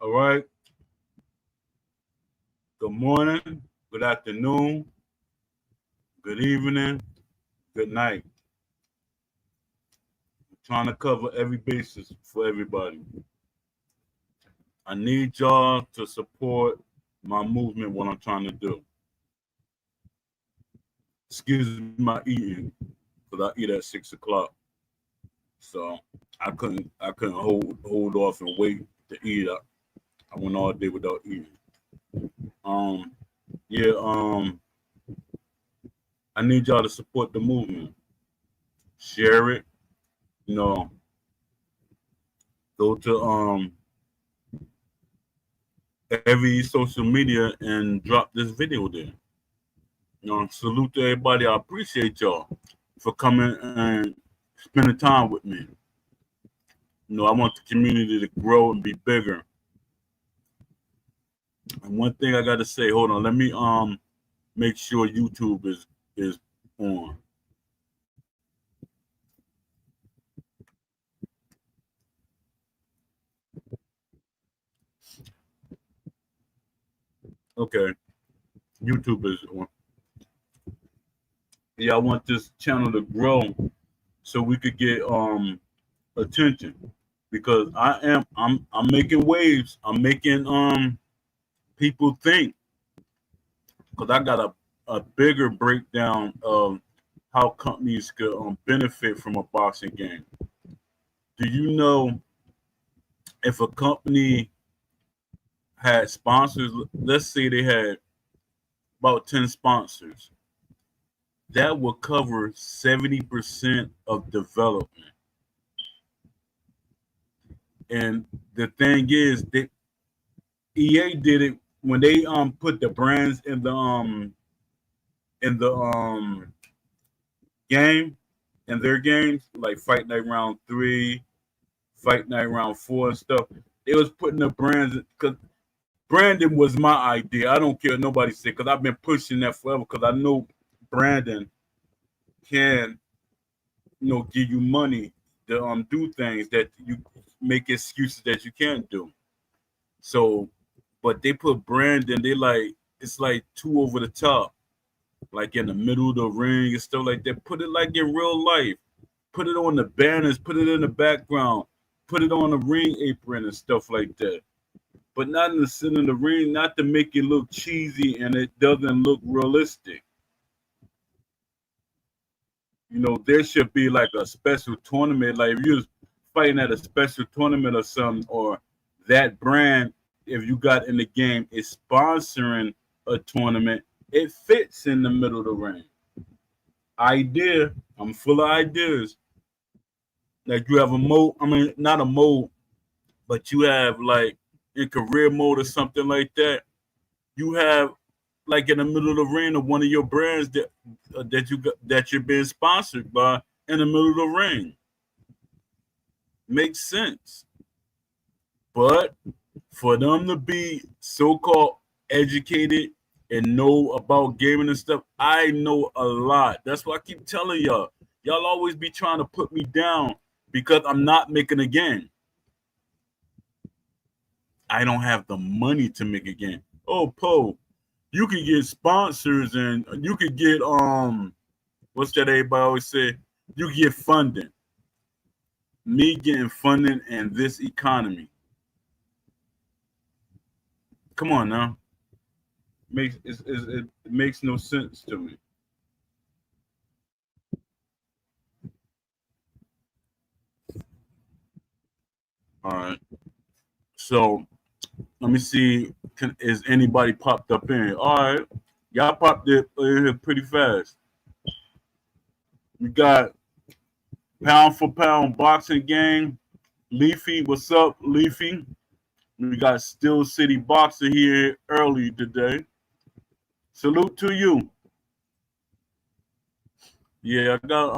All right. Good morning, good afternoon, good evening, good night. I'm trying to cover every basis for everybody. I need y'all to support my movement, what I'm trying to do. Excuse my eating, because I eat at 6 o'clock. So I couldn't hold off and wait to eat. I went all day without eating. Um yeah, I need y'all to support the movement. Share it, you know, go to every social media and drop this video there. Salute to everybody. I appreciate y'all for coming and spending time with me. I want the community to grow and be bigger. And one thing I gotta say, hold on, let me make sure YouTube is on. Okay, YouTube is on. Yeah, I want this channel to grow so we could get attention because I'm making waves. I'm making people think because I got a bigger breakdown of how companies could benefit from a boxing game. Do you know if a company had sponsors, let's say they had about 10 sponsors, that would cover 70% of development. And the thing is that EA did it when they put the brands in the game in their games, like Fight Night Round 3, Fight Night Round 4 and stuff. They was putting the brands because Brandon was my idea. I don't care what nobody said because I've been pushing that forever because I know Brandon can, give you money to do things that you make excuses that you can't do. So, but they put Brandon, they like it's like too over the top, like in the middle of the ring and stuff like that. Put it like in real life. Put it on the banners, put it in the background, put it on the ring apron and stuff like that. But not in the center of the ring, not to make it look cheesy and it doesn't look realistic. There should be like a special tournament. Like if you was fighting at a special tournament or something, or that brand, if you got in the game, is sponsoring a tournament, it fits in the middle of the ring. Idea. I'm full of ideas. Like you have a mode, I mean, not a mode, but you have like in career mode or something like that. You have like in the middle of the ring of one of your brands that you're being sponsored by in the middle of the ring. Makes sense. But for them to be so-called educated and know about gaming and stuff, I know a lot. That's why I keep telling y'all. Y'all always be trying to put me down because I'm not making a game. I don't have the money to make a game. Oh, Poe, you can get sponsors and you could get what's that everybody always say? You get funding. Me getting funding in this economy. Come on now. It makes no sense to me. All right. So let me see. Is anybody popped up in? All right. Y'all popped it in here pretty fast. We got pound for pound boxing game. Leafy, what's up, Leafy? We got Steel City Boxer here early today. Salute to you. Yeah, I got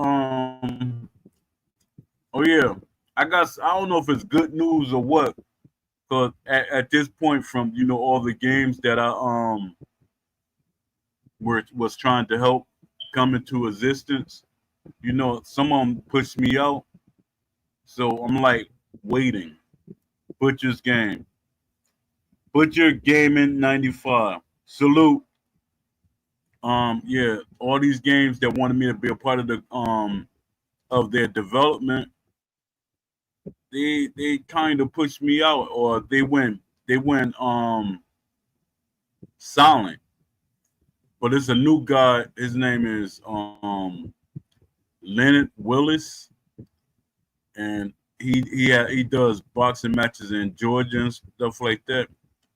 oh yeah. I don't know if it's good news or what, because at this point from all the games that I was trying to help come into existence, some of them pushed me out. So I'm like waiting. Butcher's game. Butcher Gaming 95. Salute. Yeah, all these games that wanted me to be a part of their development, they kind of pushed me out, or they went silent. But it's a new guy. His name is Leonard Willis, and he does boxing matches in Georgia and stuff like that.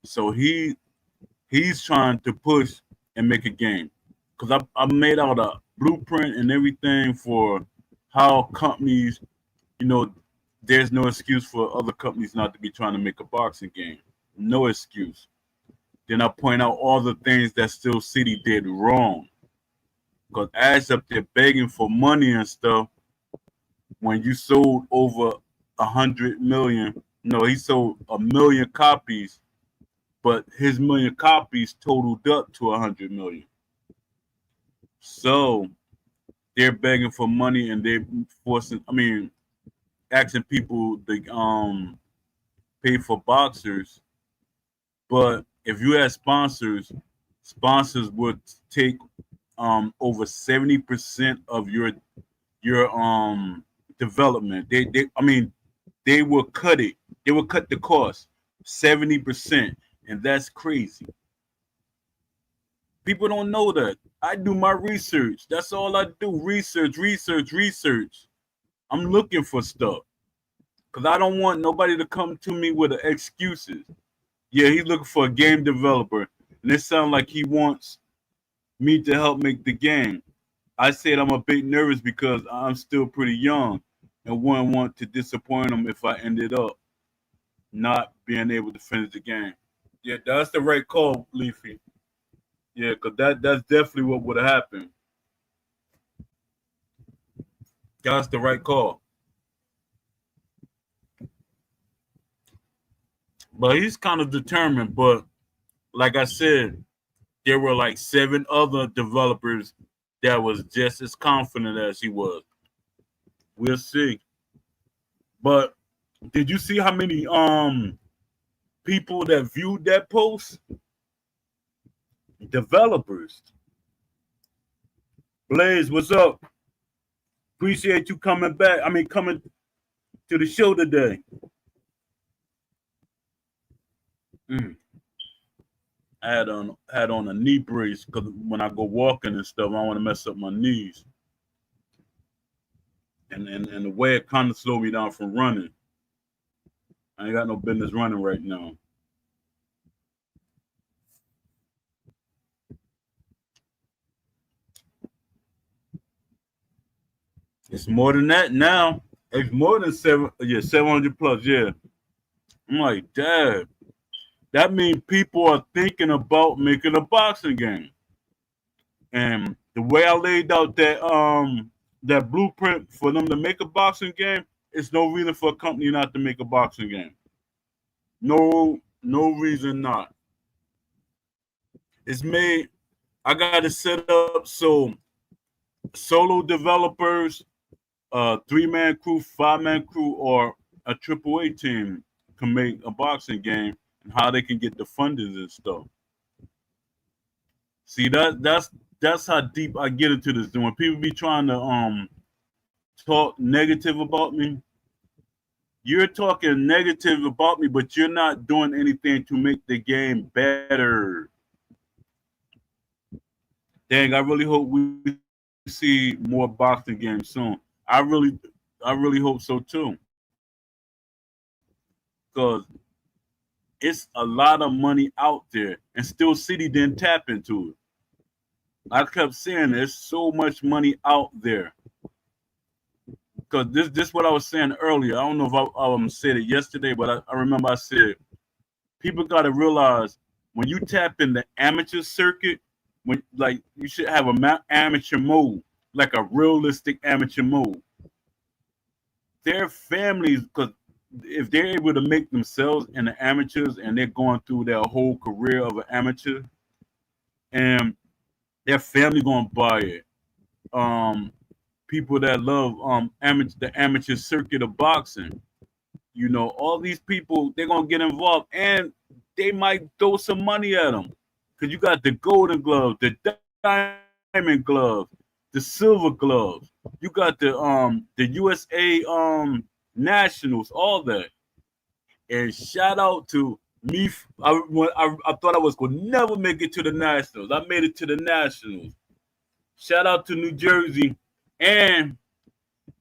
So he's trying to push and make a game, because I made out a blueprint and everything for how companies, you know, there's no excuse for other companies not to be trying to make a boxing game. No excuse. Then I point out all the things that Steel City did wrong. Because as up there begging for money and stuff, when you sold over 100 million, no, he sold 1 million copies, but his 1 million copies totaled up to 100 million. So they're begging for money, and they're asking people to pay for boxers. But if you had sponsors would take over 70% of your development. They will cut it. They will cut the cost 70%, and that's crazy. People don't know that. I do my research. That's all I do. Research, research, research. I'm looking for stuff because I don't want nobody to come to me with excuses. Yeah, he's looking for a game developer, and it sounds like he wants me to help make the game. I said I'm a bit nervous because I'm still pretty young and wouldn't want to disappoint him if I ended up not being able to finish the game. Yeah, that's the right call, Leafy. Yeah, because that's definitely what would have happened. That's the right call. But he's kind of determined. But like I said, there were like 7 other developers that was just as confident as he was. We'll see. But did you see how many people that viewed that post? Developers. Blaze, what's up? Appreciate you coming back. Coming to the show today. Mm. I had on a knee brace because when I go walking and stuff, I don't want to mess up my knees. And the way it kind of slowed me down from running. I ain't got no business running right now. It's more than that now. It's more than 700 plus. Yeah, I'm like, Dad, that means people are thinking about making a boxing game. And the way I laid out that blueprint for them to make a boxing game, it's no reason for a company not to make a boxing game. No reason not. It's made. I got it set up so solo developers, 3-man crew, 5-man crew, or a AAA team can make a boxing game, and how they can get the fundings and stuff. See, that's how deep I get into this. And when people be trying to talk negative about me, you're talking negative about me, but you're not doing anything to make the game better. Dang, I really hope we see more boxing games soon. I really, I really hope so too, because it's a lot of money out there, and Steel City didn't tap into it. I kept saying there's so much money out there. Because this what I was saying earlier. I don't know if I said it yesterday, but I remember I said people got to realize when you tap in the amateur circuit, when like you should have a amateur mode, like a realistic amateur mode. Their families, because if they're able to make themselves in the amateurs and they're going through their whole career of an amateur, and their family gonna buy it. People that love the amateur circuit of boxing, all these people they're gonna get involved, and they might throw some money at them because you got the golden glove, the diamond glove, the silver gloves. You got the USA nationals, all that. And shout out to me. I thought I was gonna never make it to the nationals. I made it to the nationals. Shout out to New Jersey, and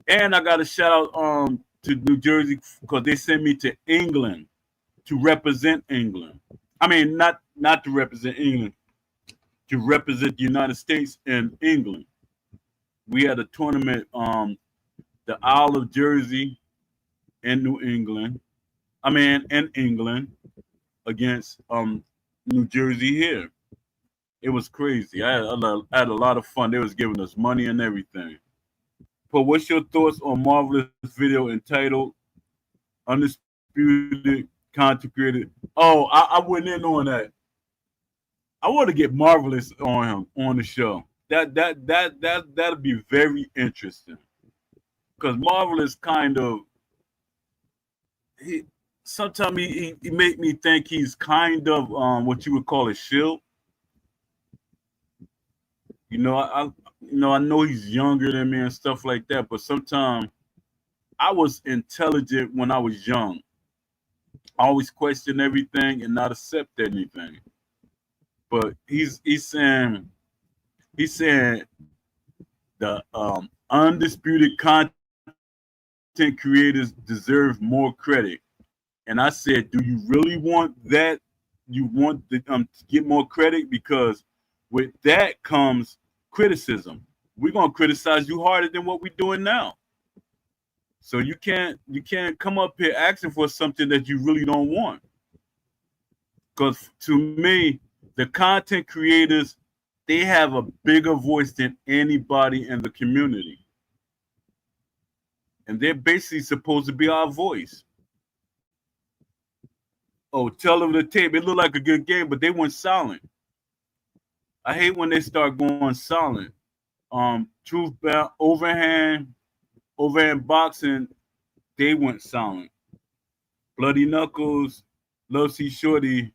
I got a shout out to New Jersey because they sent me to England to represent England. I mean, not to represent England, to represent the United States and England. We had a tournament, the Isle of Jersey in New England. I mean, in England against New Jersey here. It was crazy. I had a lot of fun. They was giving us money and everything. But what's your thoughts on Marvelous video entitled Undisputed Content Creator? Oh, I went in on that. I want to get Marvelous on him on the show. That'd be very interesting. Because Marvelous kind of he sometimes he make me think he's kind of what you would call a shill. You know, I know he's younger than me and stuff like that, but sometimes I was intelligent when I was young. I always question everything and not accept anything. But he's saying the undisputed content creators deserve more credit. And I said, do you really want that? You want to get more credit? Because with that comes criticism. We're gonna criticize you harder than what we're doing now. So you can't come up here asking for something that you really don't want. Because to me, the content creators, they have a bigger voice than anybody in the community. And they're basically supposed to be our voice. Oh, tell them the tape. It looked like a good game, but they went silent. I hate when they start going silent. Truth bound, overhand boxing, they went silent. Bloody Knuckles, Love C Shorty,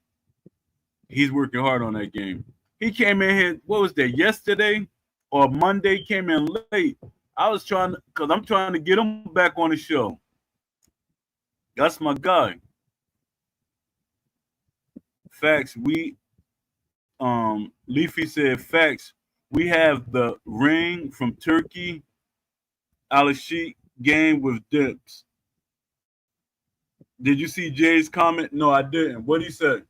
he's working hard on that game. He came in here, what was that, yesterday or Monday, came in late. Because I'm trying to get him back on the show. That's my guy. Facts, Leafy said, facts, we have the ring from Turkey, Alashik game with dips. Did you see Jay's comment? No, I didn't. What did he say?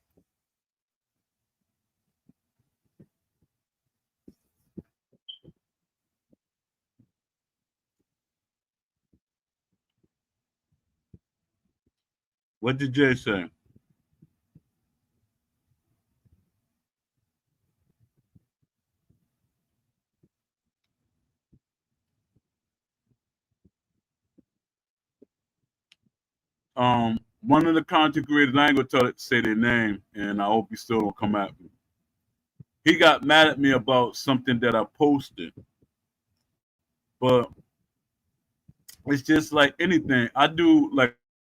What did Jay say? One of the content creators, I ain't gonna tell it to say their name, and I hope you still don't come at me. He got mad at me about something that I posted, but it's just like anything. I do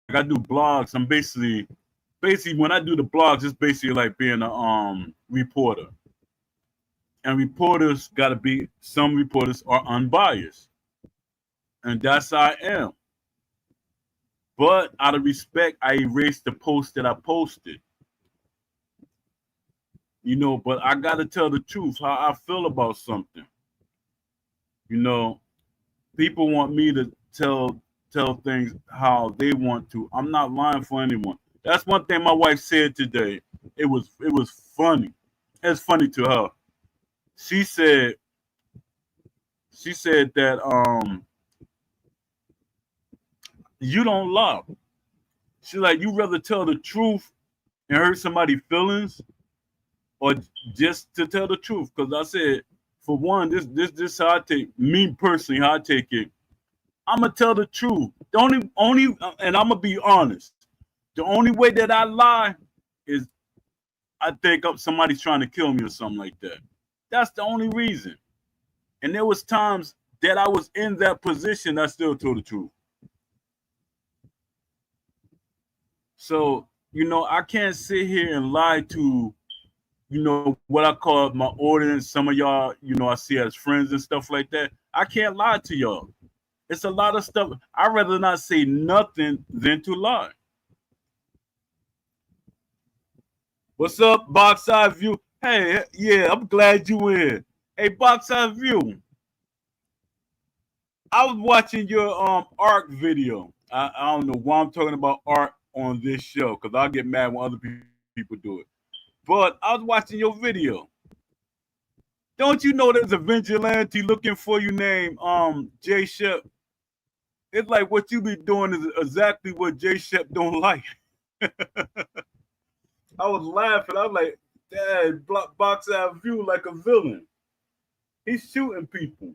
blogs. I'm basically when I do the blogs, it's basically like being a reporter. And reporters gotta be some reporters are unbiased. And that's how I am. But out of respect, I erased the post that I posted. But I gotta tell the truth, how I feel about something. You know, people want me to tell things how they want to. I'm not lying for anyone. That's one thing my wife said today. It was funny. It's funny to her. She said that you don't lie. She's like, you rather tell the truth and hurt somebody's feelings or just to tell the truth. Because I said, for one, this how I take me personally, how I take it. I'm gonna tell the truth. The only and I'm gonna be honest. The only way that I lie is I think up somebody's trying to kill me or something like that. That's the only reason. And there was times that I was in that position, I still told the truth. So I can't sit here and lie to, what I call my audience. Some of y'all, I see as friends and stuff like that. I can't lie to y'all. It's a lot of stuff. I'd rather not say nothing than to lie. What's up, Box Eye View? Hey, yeah, I'm glad you in. Hey, Box Eye View, I was watching your art video. I don't know why I'm talking about art on this show because I'll get mad when other people do it. But I was watching your video. Don't you know there's a vigilante looking for you named Jay Shep? It's like what you be doing is exactly what Jay Shep don't like. I was laughing. I was like, Dad, box out view like a villain. He's shooting people.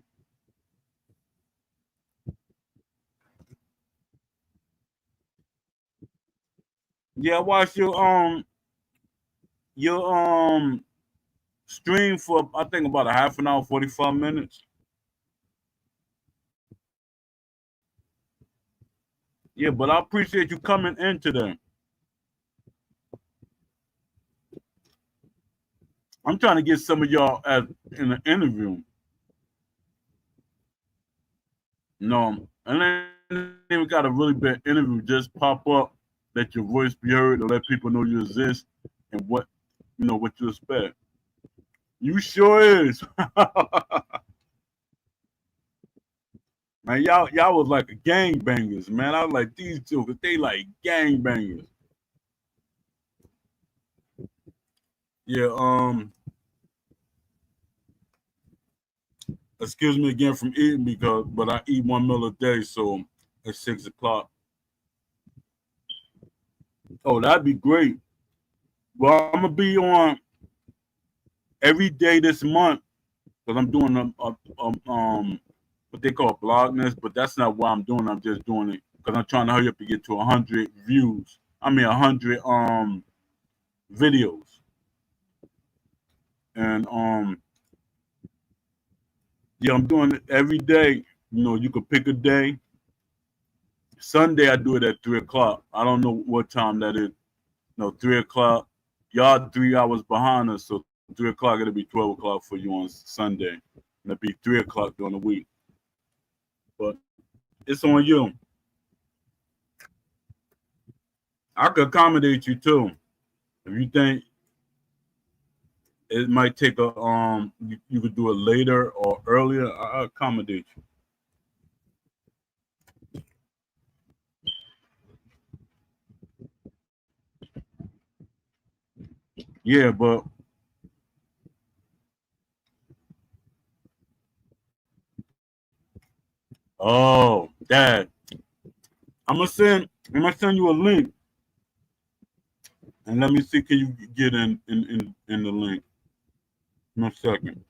Yeah, I watched your stream for I think about a half an hour, 45 minutes. Yeah, but I appreciate you coming into that. I'm trying to get some of y'all in an interview. No, and then even got a really bad interview just pop up, let your voice be heard, or let people know you exist and what you expect. You sure is. Man, y'all was like a gangbangers, man. I was like these two, cause they like gangbangers. Yeah, excuse me again from eating but I eat one meal a day, so at 6 o'clock. Oh, that'd be great. Well, I'm gonna be on every day this month because I'm doing what they call blogness, but that's not what I'm doing. I'm just doing it because I'm trying to hurry up to get to 100 views. I mean 100 videos, and yeah, I'm doing it every day. You could pick a day. Sunday I do it at 3 o'clock. I don't know what time that is. No, 3 o'clock. Y'all 3 hours behind us, so 3 o'clock it'll be 12 o'clock for you on Sunday. And it'll be 3 o'clock during the week. But it's on you. I could accommodate you too. If you think it might take you could do it later or earlier, I'll accommodate you. Yeah, but oh, Dad, I'm gonna send you a link and let me see can you get in the link. In a second.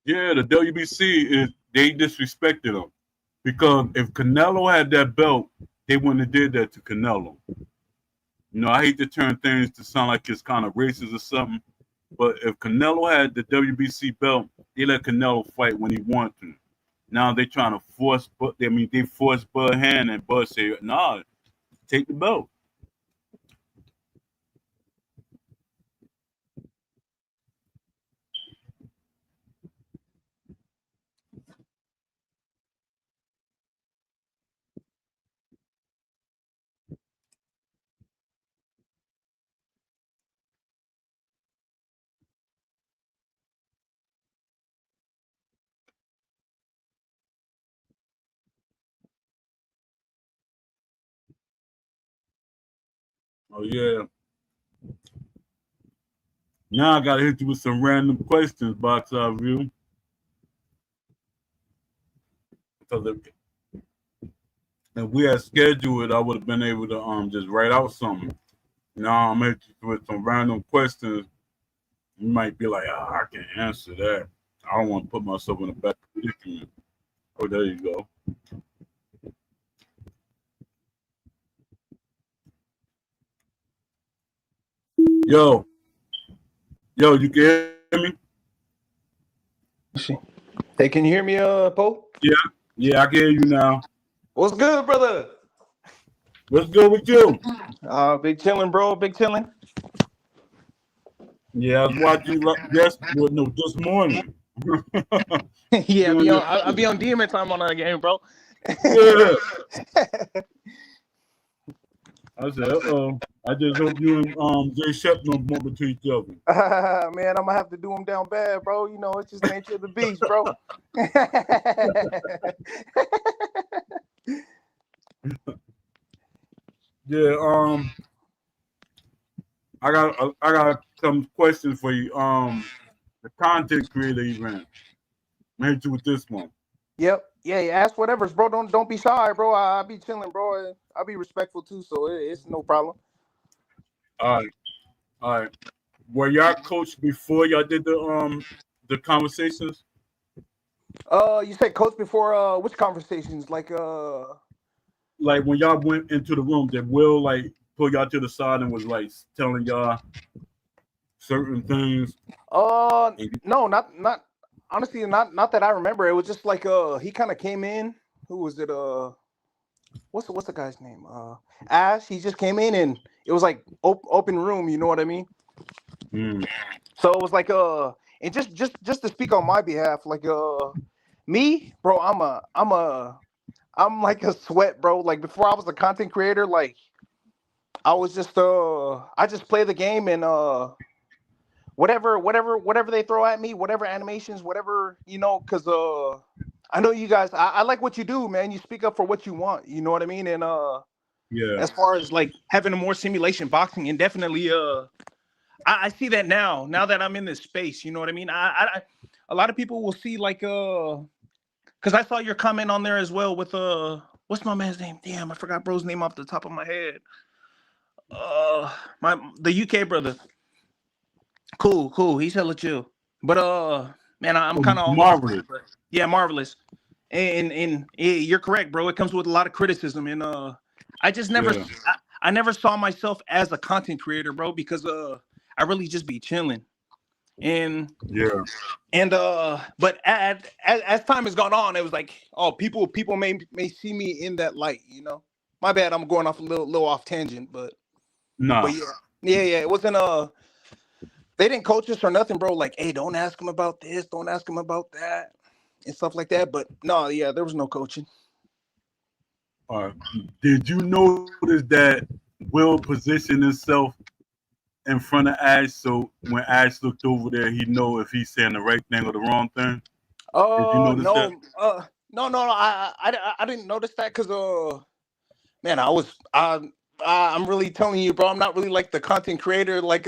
Yeah, the WBC is they disrespected him because if Canelo had that belt, they wouldn't have did that to Canelo. I hate to turn things to sound like it's kind of racist or something, but if Canelo had the WBC belt, they let Canelo fight when he wanted to. Now they trying to force, but they force Bud hand and Bud say, "Nah, take the belt." Oh yeah. Now I gotta hit you with some random questions, box of you. Because if we had scheduled it, I would have been able to just write out something. Now I'm at you with some random questions. You might be like, I can't answer that. I don't want to put myself in a bad predicament. Oh, there you go. Yo, you can hear me? Hey, can you hear me, Poe? Yeah, I can hear you now. What's good, brother? What's good with you? Big chilling, bro. Big chilling. Yeah, I was watching this morning. Yeah, I be on demon time on that game, bro. Yeah. I said, I just hope you and Jay Shep don't bump into each other. Man, I'm gonna have to do him down bad, bro. You know, it's just nature of the beast, bro. Yeah, I got some questions for you. The content creator event. Hit you with this one. Yep. Yeah, ask whatever, bro. Don't be shy, bro. I be chilling, bro. I be respectful too, so it's no problem. All right. Were y'all coached before y'all did the conversations? You said coach before which conversations? Like when y'all went into the room, did Will like pull y'all to the side and was like telling y'all certain things? No, not honestly, not that I remember. It was just like he kind of came in. Who was it? What's the guy's name? Ash. He just came in and it was like open room. You know what I mean? Mm. So it was like and just to speak on my behalf, like me, bro. I'm like a sweat, bro. Like before I was a content creator, like I was just I just play the game and whatever they throw at me, whatever animations, whatever, you know, because I know you guys, I like what you do, man. You speak up for what you want, you know what I mean? And Yeah, as far as like having a more simulation boxing, and definitely I see that now that I'm in this space, you know what I mean? I a lot of people will see like because I saw your comment on there as well with what's my man's name? Damn, I forgot bro's name off the top of my head. The UK brother. Cool. He's hella chill. But man, I'm kind of almost marvelous. late, but yeah, marvelous. And you're correct, bro. It comes with a lot of criticism, and I just never, Yeah. I never saw myself as a content creator, bro, because I really just be chilling, and Yeah. But as time has gone on, it was like, oh, people may see me in that light, you know. My bad, I'm going off a little off tangent, but Nah. yeah, it wasn't they didn't coach us or nothing, bro. Like, hey, don't ask him about this, don't ask him about that, and stuff like that. But no, yeah, there was no coaching. All right. Did you notice that Will positioned himself in front of Ash, so when Ash looked over there, he know if he's saying the right thing or the wrong thing? Did you notice that? No. I didn't notice that because man, I'm really telling you, bro. I'm not really like the content creator. Like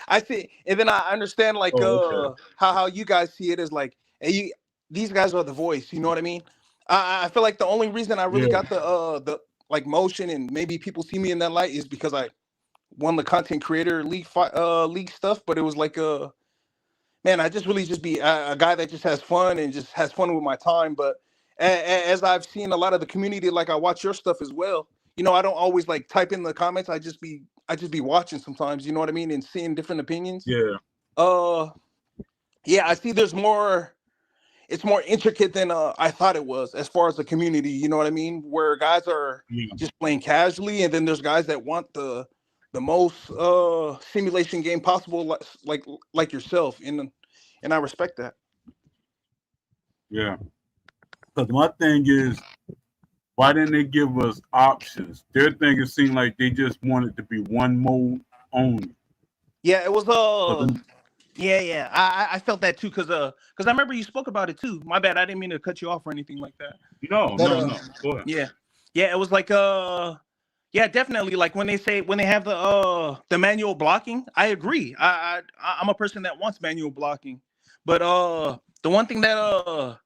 I see, and then I understand like Oh, okay. how you guys see it is like, hey, these guys are the voice. You know what I mean? I feel like the only reason I really Yeah. got the like motion and maybe people see me in that light is because I won the content creator league stuff. But it was like man, I just really just be a guy that just has fun and just has fun with my time. But as I've seen a lot of the community, like I watch your stuff as well. You know, I don't always like type in the comments. I just be watching sometimes. You know what I mean, and seeing different opinions. Yeah. Uh, yeah, I see. There's more. It's more intricate than I thought it was as far as the community. You know what I mean? Where guys are Yeah. just playing casually, and then there's guys that want the most simulation game possible, like yourself, and I respect that. Yeah. Because my thing is, why didn't they give us options? Their thing it seemed like they just wanted to be one mode only. Yeah, it was Then, yeah. I felt that too because I remember you spoke about it too. My bad, I didn't mean to cut you off or anything like that. no. But Go ahead. yeah, it was like yeah, definitely. Like when they have the manual blocking, I agree. I'm a person that wants manual blocking, but the one thing that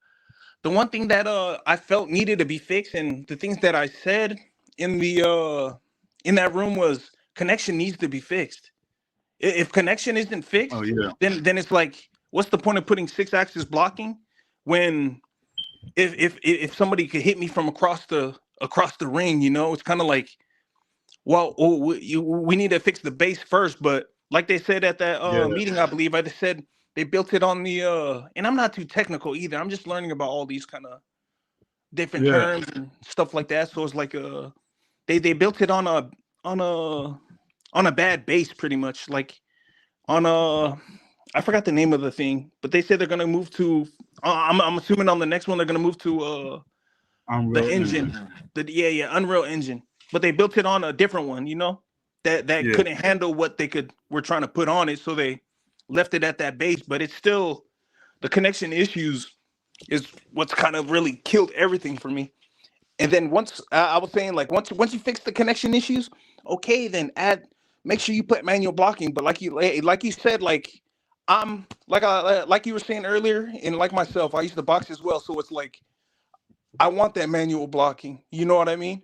the one thing that I felt needed to be fixed, and the things that I said in the in that room was connection needs to be fixed. If connection isn't Oh fixed, yeah, then it's like, what's the point of putting 6 axis blocking when if somebody could hit me from across the ring, you know, it's kind of like, well, we need to fix the base first. But like they said at that yeah, meeting, I believe I just said they built it on the and I'm not too technical either. I'm just learning about all these kind of different yeah, terms and stuff like that. So it's like they built it on a on a bad base pretty much, like on a, I forgot the name of the thing, but they said they're gonna move to. I'm assuming on the next one they're gonna move to the Unreal engine, Engine. the Unreal Engine, but they built it on a different one, you know, that Yeah, couldn't handle what they were trying to put on it, so they left it at that base. But it's still the connection issues is what's kind of really killed everything for me. And then once I was saying, like, once you fix the connection issues, okay, then make sure you put manual blocking. But like you said, like, I'm like you were saying earlier, and like myself, I used to box as well. So it's like I want that manual blocking. You know what I mean?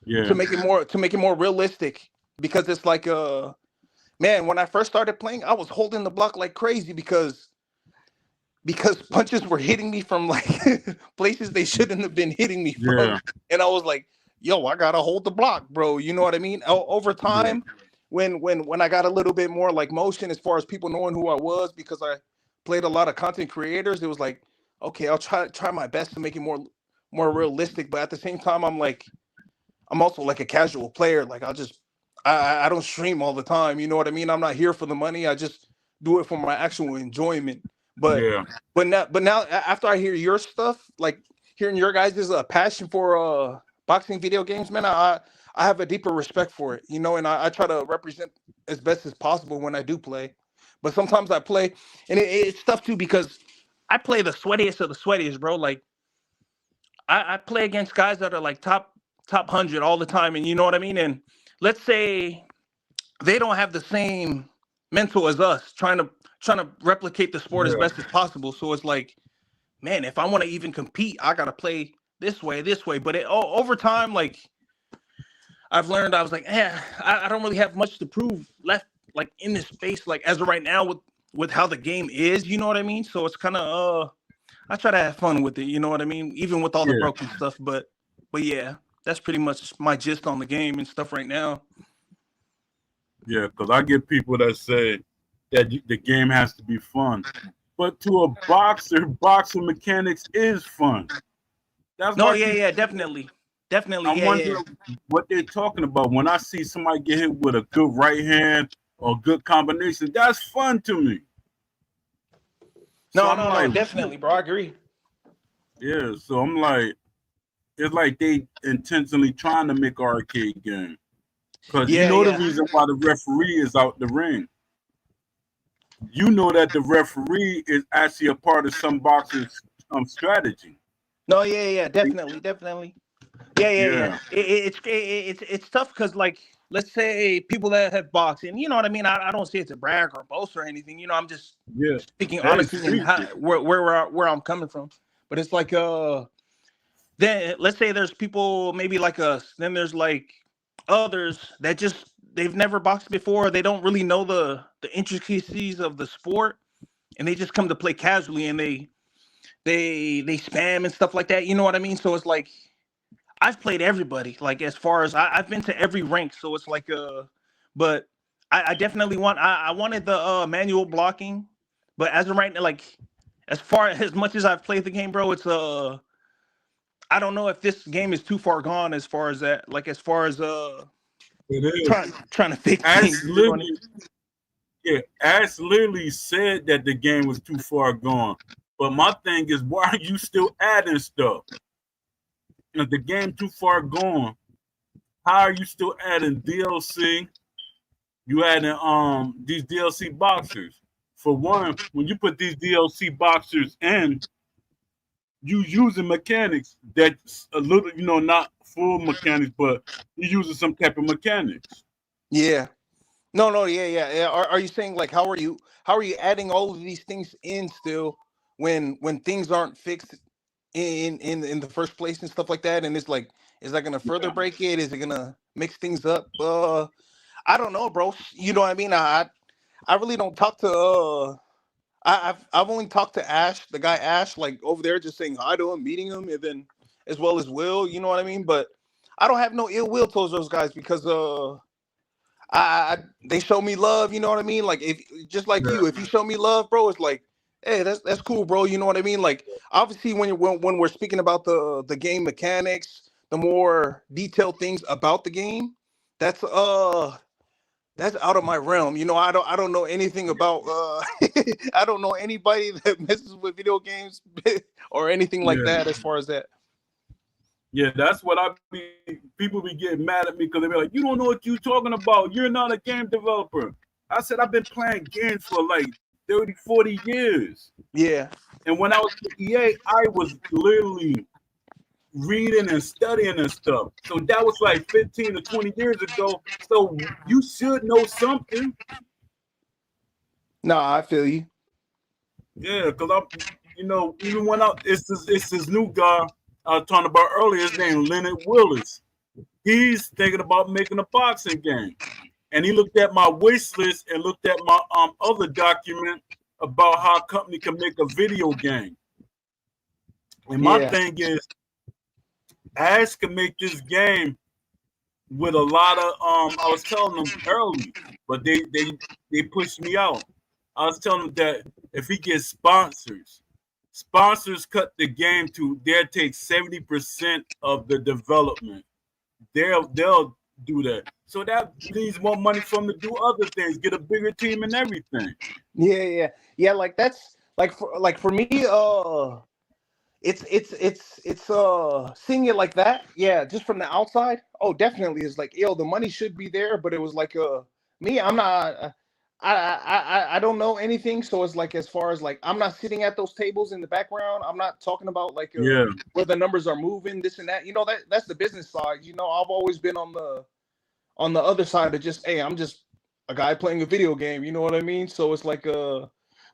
yeah, To make it more realistic, because it's like man, when I first started playing, I was holding the block like crazy because punches were hitting me from like places they shouldn't have been hitting me from. yeah, And I was like, yo, I gotta hold the block, bro. You know what I mean? Over yeah, time, when I got a little bit more like motion as far as people knowing who I was, because I played a lot of content creators, it was like, okay, I'll try my best to make it more realistic. But at the same time, I'm also like a casual player. Like I don't stream all the time. You know what I mean? I'm not here for the money. I just do it for my actual enjoyment. But yeah, but now after I hear your stuff, like hearing your guys' passion for boxing video games, man, I have a deeper respect for it. You know, and I try to represent as best as possible when I do play. But sometimes I play, and it's tough too because I play the sweatiest of the sweatiest, bro. Like I play against guys that are like top 100 all the time, and you know what I mean. And let's say they don't have the same mental as us, trying to replicate the sport as yeah, best as possible. So it's like, man, if I want to even compete, I gotta play this way. But over time, like I've learned, I was like, I don't really have much to prove left, like in this space, like as of right now with how the game is. You know what I mean? So it's kind of I try to have fun with it. You know what I mean? Even with all the yeah, broken stuff, but yeah, that's pretty much my gist on the game and stuff right now. yeah. Because I get people that say that the game has to be fun, but to a boxer, boxing mechanics is fun. That's No, why I yeah, keep yeah, saying definitely, I yeah, wonder yeah. what they're talking about when I see somebody get hit with a good right hand or good combination. That's fun to me. So No, I'm no, no, like, definitely, bro. I agree. yeah. So I'm like, it's like they intentionally trying to make arcade game because you Yeah, know the yeah. reason why the referee is out the ring. You know that the referee is actually a part of some boxers' strategy. No, yeah, yeah, definitely, definitely. Yeah, yeah, yeah. Yeah, It's tough because, like, let's say people that have boxed, and you know what I mean. I don't say it to brag or boast or anything. You know, I'm just yeah. speaking Hey, honestly and preach how it. where I'm coming from. But it's like then let's say there's people maybe like us. Then there's like others that just they've never boxed before. They don't really know the intricacies of the sport, and they just come to play casually, and they spam and stuff like that. You know what I mean? So it's like I've played everybody. Like as far as I've been to every rank. So it's like but I definitely I wanted the manual blocking, but as of right now, like as far as much as I've played the game, bro, it's I don't know if this game is too far gone as far as that, like as far as It is. trying to fix Ash things. You know what I mean? literally, yeah, Ash literally said that the game was too far gone. But my thing is, why are you still adding stuff? If the game too far gone, how are you still adding DLC? You adding these DLC boxers. For one, when you put these DLC boxers in, you using mechanics that's a little, not full mechanics, but you using some type of mechanics. Yeah. No, no, yeah, yeah, yeah. Are you saying like how are you adding all of these things in still when things aren't fixed in the first place and stuff like that. And it's like, is that gonna further break it? Is it gonna mix things up? I don't know, bro. You know what I mean? I really don't talk to I've only talked to Ash, the guy Ash, like over there, just saying hi to him, meeting him, and then as well as Will. You know what I mean? But I don't have no ill will towards those guys because they show me love. You know what I mean? Like if just like Yeah. you, if you show me love, bro, it's like, hey, that's cool, bro. You know what I mean? Like obviously when we're speaking about the game mechanics, the more detailed things about the game, that's that's out of my realm. You know, I don't know anything about I don't know anybody that messes with video games or anything like Yeah. that as far as that. Yeah, that's what I be. People be getting mad at me because they be like, "You don't know what you're talking about. You're not a game developer." I said, "I've been playing games for like 30, 40 years." Yeah. And when I was at EA, I was literally reading and studying and stuff. So that was like 15 to 20 years ago. So you should know something. No, I feel you. Yeah, because even when it's this new guy I was talking about earlier, his name Leonard Willis. He's thinking about making a boxing game. And he looked at my wish list and looked at my other document about how a company can make a video game. And my Yeah. thing is, Ash can make this game with a lot of I was telling them early, but they pushed me out. I was telling them that if he gets sponsors cut the game to they'll take 70% of the development. They'll do that. So that leaves more money for them to do other things, get a bigger team and everything. Yeah. Like that's like for me, it's seeing it like that. Yeah, just from the outside. Oh, definitely is like, yo, the money should be there, but it was like me, I'm not I don't know anything, so it's like as far as like I'm not sitting at those tables in the background. I'm not talking about like Yeah, where the numbers are moving, this and that. You know, that's the business side. You know, I've always been on the other side of just, hey, I'm just a guy playing a video game. You know what I mean? So it's like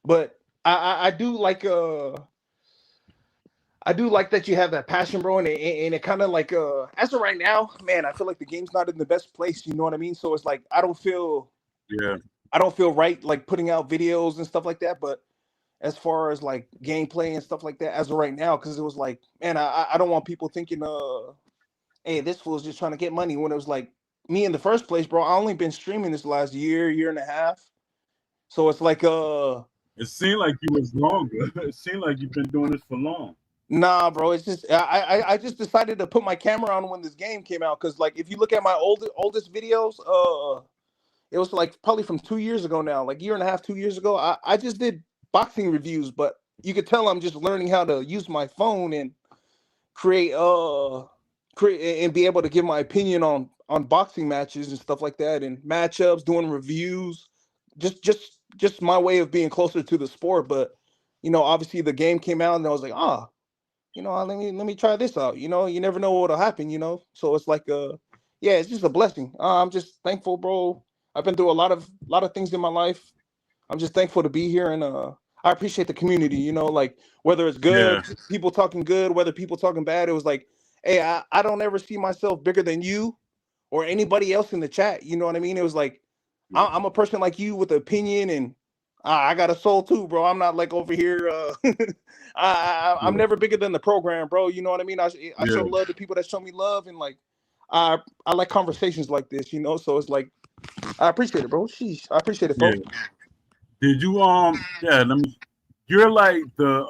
but I do like I do like that you have that passion, bro, and it kind of like as of right now, man, I feel like the game's not in the best place. You know what I mean? So it's like yeah, I don't feel right like putting out videos and stuff like that. But as far as like gameplay and stuff like that, as of right now, because it was like, man, I don't want people thinking, hey, this fool's just trying to get money. When it was like me in the first place, bro, I only been streaming this last year and a half. So it's like it seemed like you was longer. It seemed like you've been doing this for long. nah, bro. It's just I just decided to put my camera on when this game came out because like if you look at my oldest videos, it was like probably from 2 years ago now, like year and a half, 2 years ago. I just did boxing reviews, but you could tell I'm just learning how to use my phone and create create and be able to give my opinion on boxing matches and stuff like that and matchups, doing reviews, just my way of being closer to the sport. But you know, obviously the game came out and I was like, you know, let me try this out. You know, you never know what'll happen. You know, so it's like yeah, it's just a blessing. I'm just thankful, bro. I've been through a lot of things in my life. I'm just thankful to be here, and I appreciate the community. You know, like whether it's good, Yeah, people talking good, whether people talking bad. It was like, hey, I don't ever see myself bigger than you or anybody else in the chat. You know what I mean? It was like I'm a person like you with an opinion, and I got a soul too, bro. I'm not like over here. I'm yeah, never bigger than the program, bro. You know what I mean? I show yeah, love to people that show me love, and like I like conversations like this, you know. So it's like I appreciate it, bro. Sheesh, I appreciate it, yeah. folks. Did you yeah, let me you're like the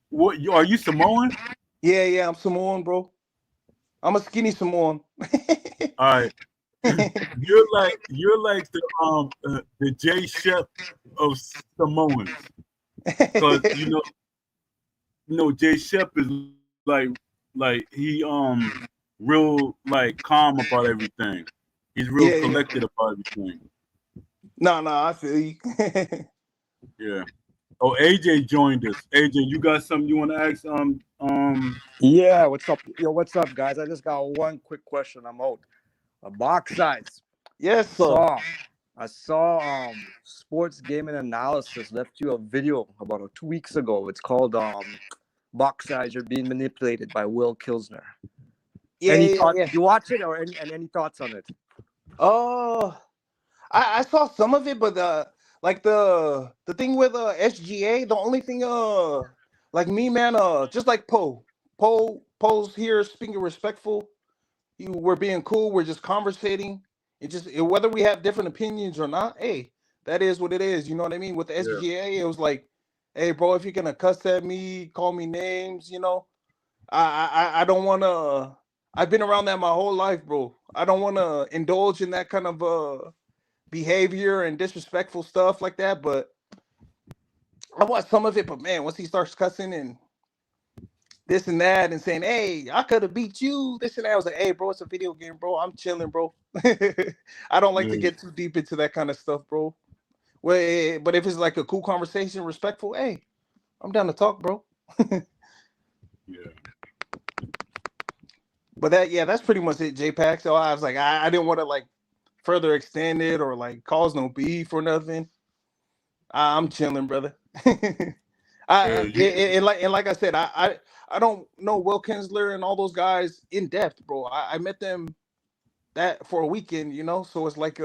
what are you Samoan? Yeah, I'm Samoan, bro. I'm a skinny Samoan. All right. You're like the Jay Shep of Samoans. Cause Jay Shep is like he real like calm about everything. He's real Yeah. collected about everything. No, I feel you. Yeah. Oh, AJ joined us. AJ, you got something you want to ask? Yeah, what's up? Yo, what's up, guys? I just got one quick question. I'm out. A box size. Yes, sir. So, I saw Sports Gaming Analysis left you a video about 2 weeks ago. It's called Box Size You're Being Manipulated by Will Kilsner. Yeah, Any yeah, thoughts? yeah. You watch it or any thoughts on it? Oh, I saw some of it, but the thing with SGA, the only thing like me, man, just like Poe's here speaking respectful. We're being cool. We're just conversating. Whether we have different opinions or not. Hey, that is what it is. You know what I mean? With the Yeah, SGA, it was like, hey, bro, if you're gonna cuss at me, call me names, I don't want to. I've been around that my whole life, bro. I don't want to indulge in that kind of behavior and disrespectful stuff like that. But I watched some of it. But man, once he starts cussing and this and that and saying, "Hey, I could have beat you," this and that, I was like, "Hey, bro, it's a video game, bro. I'm chilling, bro." I don't like to yeah, get too deep into that kind of stuff, bro. Well, but if it's like a cool conversation, respectful, hey, I'm down to talk, bro. yeah. But that's pretty much it, JPack. So I was like, I didn't want to like further extend it or like cause no beef or nothing. I'm chilling, brother. You, And like I said, I don't know Will Kinsler and all those guys in depth, bro. I met them that for a weekend, so it's like he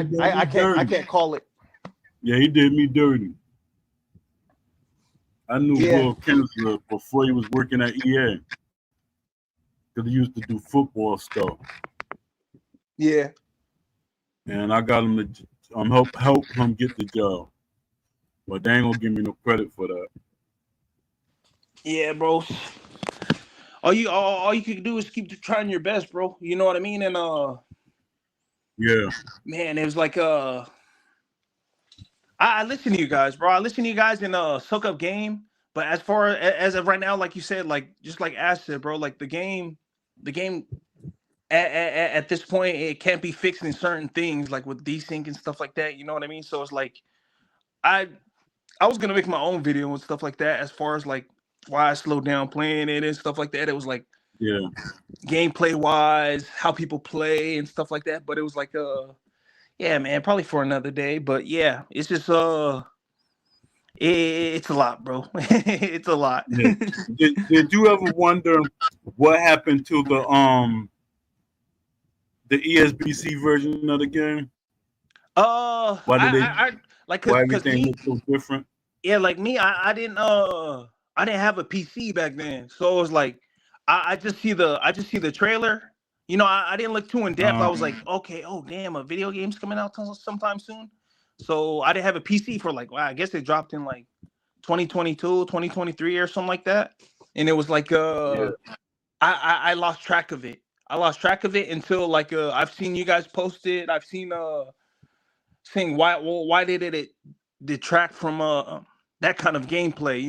did me I dirty. can't call it. Yeah, he did me dirty. I knew Yeah, Will Kinsler before he was working at EA because he used to do football stuff, yeah, and I got him to help him get the job. But they ain't gonna give me no credit for that. yeah, bro. All you can do is keep trying your best, bro. You know what I mean? And Yeah, man, it was like I listen to you guys, bro. I listen to you guys in soak up game. But as far as of right now, like you said, like just like Acid, bro, like the game at this point, it can't be fixed in certain things, like with desync and stuff like that. You know what I mean? So it's like I I was gonna make my own video and stuff like that, as far as like why I slowed down playing it and stuff like that. It was like yeah, gameplay wise, how people play and stuff like that. But it was like yeah, man, probably for another day. But yeah, it's just it's a lot, bro. It's a lot. yeah. Did you ever wonder what happened to the ESBC version of the game? Why did they? I like Why cause everything me, looks so different? yeah, like me, I didn't have a PC back then, so it was like I just see the trailer. I didn't look too in depth. I was like, okay, oh damn, a video game's coming out sometime soon. So I didn't have a PC for like, wow, I guess it dropped in like 2022, 2023 or something like that. And it was like Yeah, I lost track of it. I lost track of it until like I've seen you guys post it. I've seen saying why did it detract from that kind of gameplay.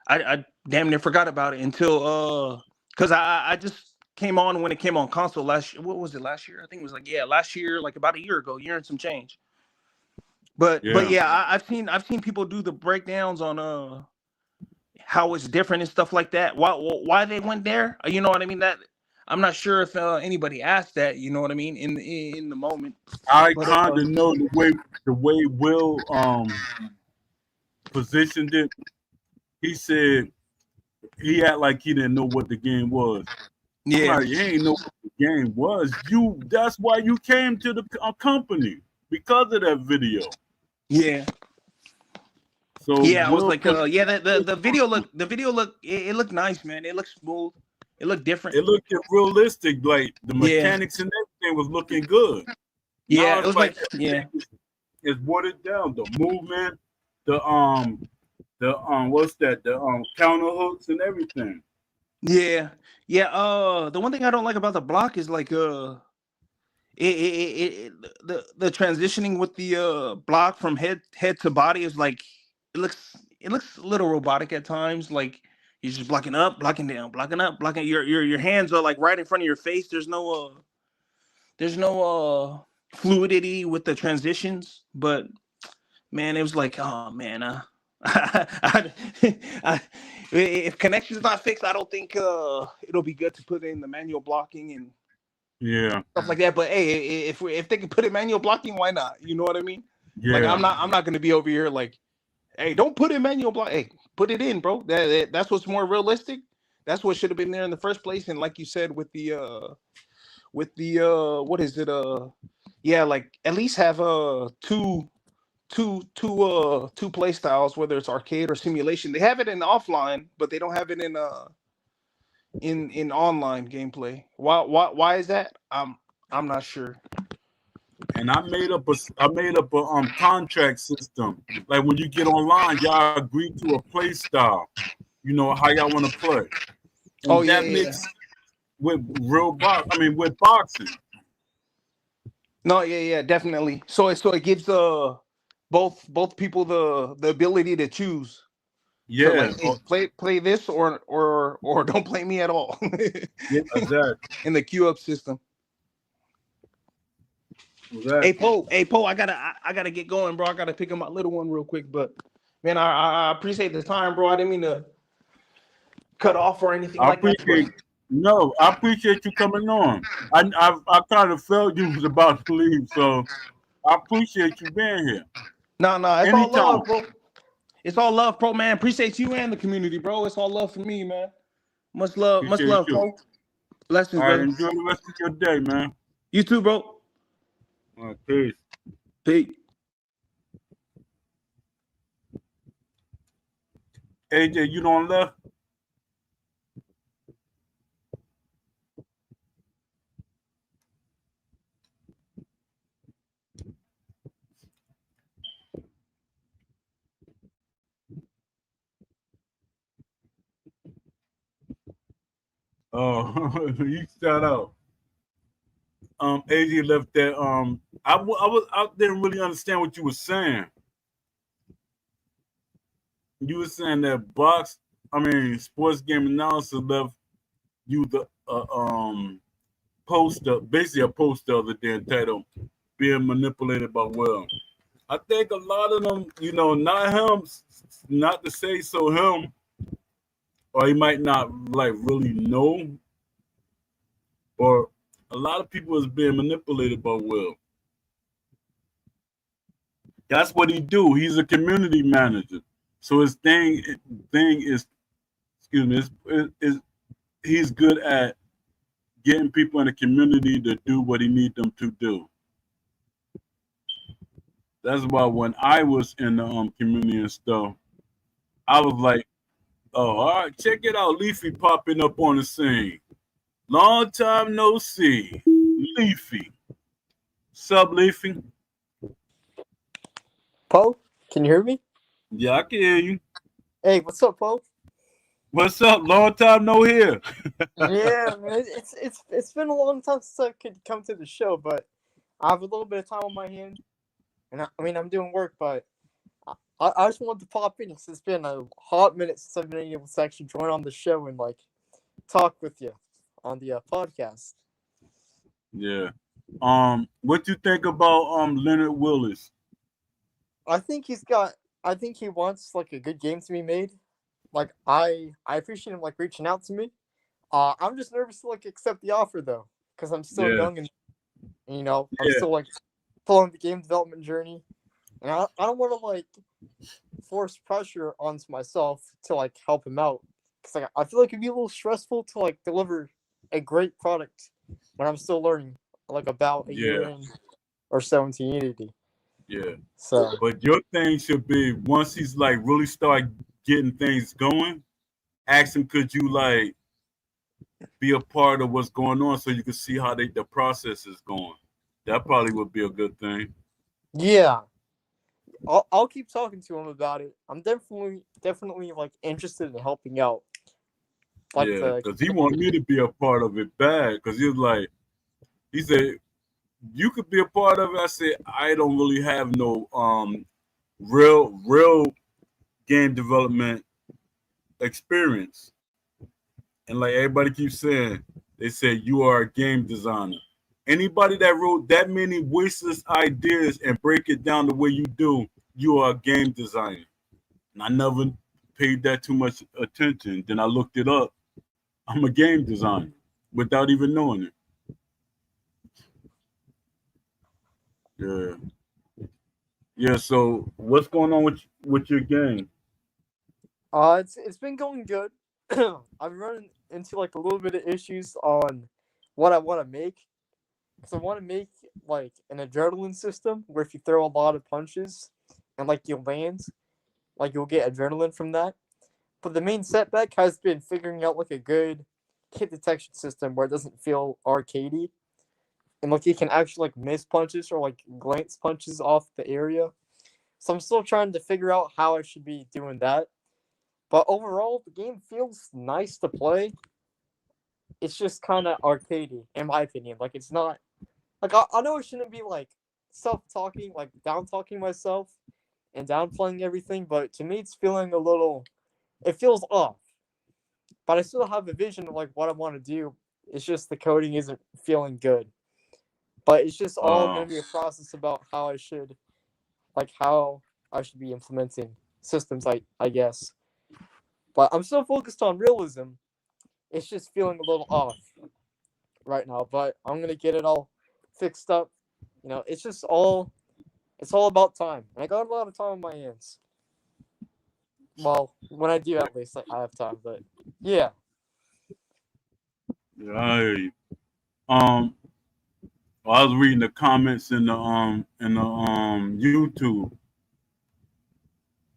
I damn near forgot about it until because I just came on when it came on console last year. What was it, last year? I think it was like, yeah, last year, like about a year ago, year and some change. But yeah. yeah, I've seen people do the breakdowns on how it's different and stuff like that. Why they went there? You know what I mean? That I'm not sure if anybody asked that. You know what I mean? In the moment, I but kind of know the way Will positioned it. He said he act like he didn't know what the game was. I'm yeah, like, you ain't know what the game was. That's why you came to the company, because of that video. yeah. So Yeah, I was Will like, put yeah, the video looked it looked nice, man. It looked smooth. It looked different. it looked realistic, like the Yeah, mechanics and everything was looking good. yeah. Now It it's was like like, yeah, it's watered down. The movement, the what's that? The counter hooks and everything. yeah, yeah. The one thing I don't like about the block is like, it the transitioning with the block from head to body is like it looks a little robotic at times. Like you're just blocking up, blocking down, blocking up, blocking. Your hands are like right in front of your face. There's no fluidity with the transitions. But man, it was like, oh man, I, if connection's not fixed, I don't think it'll be good to put in the manual blocking. And Yeah. stuff like that. But hey, if they can put in manual blocking, why not? You know what I mean? Like Yeah. I'm not gonna be over here like, hey, don't put in manual block. Hey, put it in, bro. That's what's more realistic. That's what should have been there in the first place. And like you said, with the what is it? Yeah, like at least have two play styles, whether it's arcade or simulation. They have it in offline, but they don't have it in online gameplay. Why is that? I'm not sure. And I made up a contract system. Like when you get online, y'all agree to a play style. You know how y'all want to play, Oh and yeah, that yeah, yeah. makes with with boxing. No, yeah, yeah, definitely. So it gives both people the ability to choose to Yeah. like, hey, play this or don't play me at all Yeah. Exactly. in the queue up system. Exactly. Hey Poe, I gotta get going, bro. I gotta pick up my little one real quick, but man, I appreciate the time, bro. I didn't mean to cut off or anything I like that, but appreciate. No, I appreciate you coming on. I kind of felt you was about to leave, so I appreciate you being here. no, it's all Anytime. love, bro. It's all love, bro, man. Appreciate you and the community, bro. It's all love for me, man. Much Appreciate love, you. bro. Blessings, All right, brother. enjoy the rest of your day, man. You too, bro. All right, peace. Peace. AJ, you don't left? Oh, you shout out. AJ left that. I didn't really understand what you were saying. You were saying that sports game analysis left you the poster, basically a poster of the day entitled "Being Manipulated by Will." I think a lot of them, not him, not to say so him, or he might not like really know, or a lot of people is being manipulated by Will. That's what he do. He's a community manager. So his thing is, excuse me, is he's good at getting people in the community to do what he need them to do. That's why when I was in the community and stuff, I was like, oh, all right, check it out, Leafy popping up on the scene. Long time no see, Leafy. Sub Leafy. Poe, can you hear me? Yeah, I can hear you. Hey, what's up, Poe? What's up? Long time no hear. Yeah, man, it's been a long time since I could come to the show, but I have a little bit of time on my hand, and I mean I'm doing work, but I just wanted to pop in since it's been a hot minute since I've been able to actually join on the show and like talk with you on the podcast. Yeah. What you think about Leonard Willis? I think he's got. I think he wants like a good game to be made. Like I appreciate him like reaching out to me. I'm just nervous to like accept the offer though, because I'm still Yeah. young and I'm Yeah. still like following the game development journey, and I don't want to like force pressure onto myself to like help him out, because like I feel like it'd be a little stressful to like deliver a great product when I'm still learning, like about a year Yeah. in or so into Unity. Yeah. So But your thing should be once he's like really start getting things going, ask him, could you like be a part of what's going on so you can see how the process is going. That probably would be a good thing. yeah, I'll keep talking to him about it. I'm definitely like interested in helping out. Like Yeah, the because he wanted me to be a part of it bad. Because he said, you could be a part of it. I said, I don't really have no real game development experience. And like everybody keeps saying, they say you are a game designer. Anybody that wrote that many wishlist ideas and break it down the way you do, you are a game designer. And I never paid that too much attention. Then I looked it up. I'm a game designer without even knowing it. Yeah. Yeah. So what's going on with your game? It's been going good. I've run into like a little bit of issues on what I want to make. Because I want to make like an adrenaline system where if you throw a lot of punches and like you land, like you'll get adrenaline from that. But the main setback has been figuring out like a good hit detection system where it doesn't feel arcadey and like you can actually like miss punches or like glance punches off the area. So I'm still trying to figure out how I should be doing that. But overall, the game feels nice to play. It's just kind of arcadey, in my opinion. Like it's not like I know it shouldn't be like self-talking, like down talking myself and downplaying everything, but to me, it's feeling a little. It feels off. But I still have a vision of like what I want to do. It's just the coding isn't feeling good. But it's just all Uh, going to be a process about how I should be implementing systems. I guess. But I'm still focused on realism. It's just feeling a little off right now. But I'm gonna get it all fixed up. It's all about time. And I got a lot of time on my hands. Well, when I do at least, like, I have time. But yeah, yeah, I hear you. Um, I was reading the comments in the YouTube,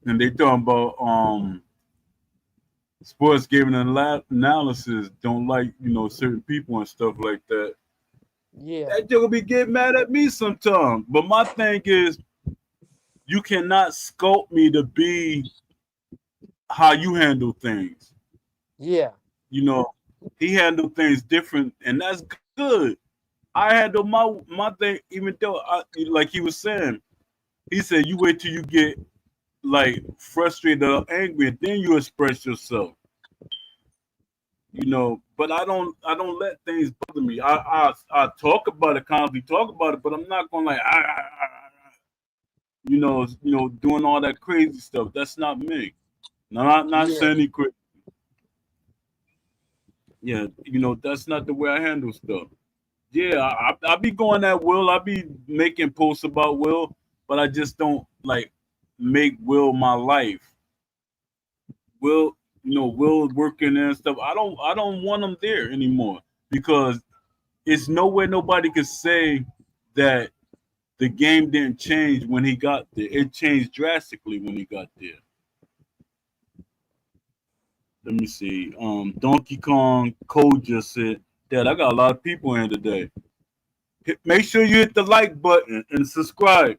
and they talking about sports gaming analysis don't like certain people and stuff like that. yeah, That joke will be getting mad at me sometimes. But my thing is, you cannot sculpt me to be how you handle things. yeah, You know, he handled things different, and that's good. I handle my thing, even though like he was saying, he said you wait till you get like frustrated or angry, and then you express yourself. But I don't let things bother me. I talk about it, constantly talk about it, but I'm not gonna like doing all that crazy stuff. That's not me. No, not yeah, saying he crazy. Yeah, that's not the way I handle stuff. Yeah, I be going at Will. I be making posts about Will, but I just don't like make Will my life. Will Will working and stuff. I don't want him there anymore because it's nowhere nobody could say that the game didn't change when he got there. It changed drastically when he got there. Let me see. Donkey Kong Code just said, Dad, I got a lot of people in today. Make sure you hit the like button and subscribe.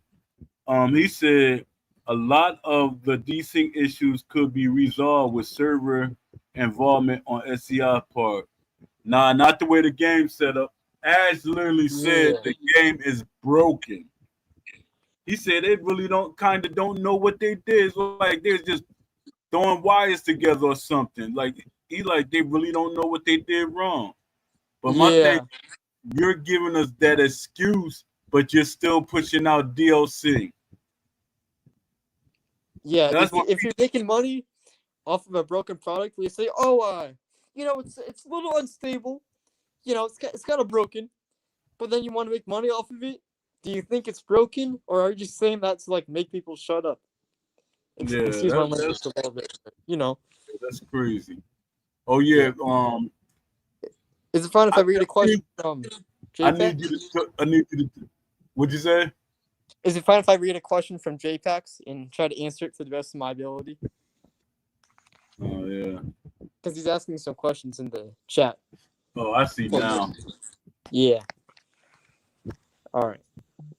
He said a lot of the desync issues could be resolved with server involvement on SCI part. Nah, not the way the game's set up. Ash literally said yeah, the game is broken. He said they really don't know what they did. It's like they're just throwing wires together or something. Like they really don't know what they did wrong. But my thing, yeah, you're giving us that excuse, but you're still pushing out DLC. yeah. That's what If you're making money off of a broken product, we say, oh, it's a little unstable. It's kind of broken, but then you want to make money off of it. Do you think it's broken, or are you just saying that to like make people shut up? yeah, Excuse my that, language that's a little bit. You know. that's crazy. Oh Yeah. yeah, Is it fine if I, I read a need question from I need you JPEX? to I need you to what'd you say? Is it fine if I read a question from JPEX and try to answer it to the best of my ability? Oh yeah. Because he's asking some questions in the chat. Oh, I see For me. now. Yeah. All right.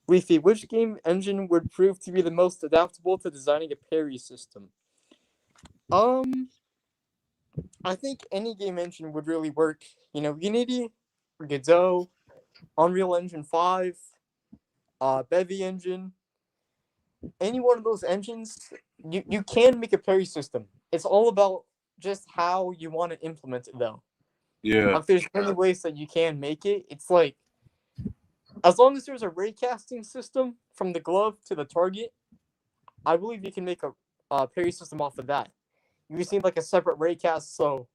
Leafy, which game engine would prove to be the most adaptable to designing a parry system? Um, I think any game engine would really work. Unity, Godot, Unreal Engine 5, Bevy engine, any one of those engines, you can make a parry system. It's all about just how you want to implement it, though. Yeah. Like, there's many ways that you can make it. It's like, as long as there's a raycasting system from the glove to the target, I believe you can make a parry system off of that. You just need like a separate raycast. So,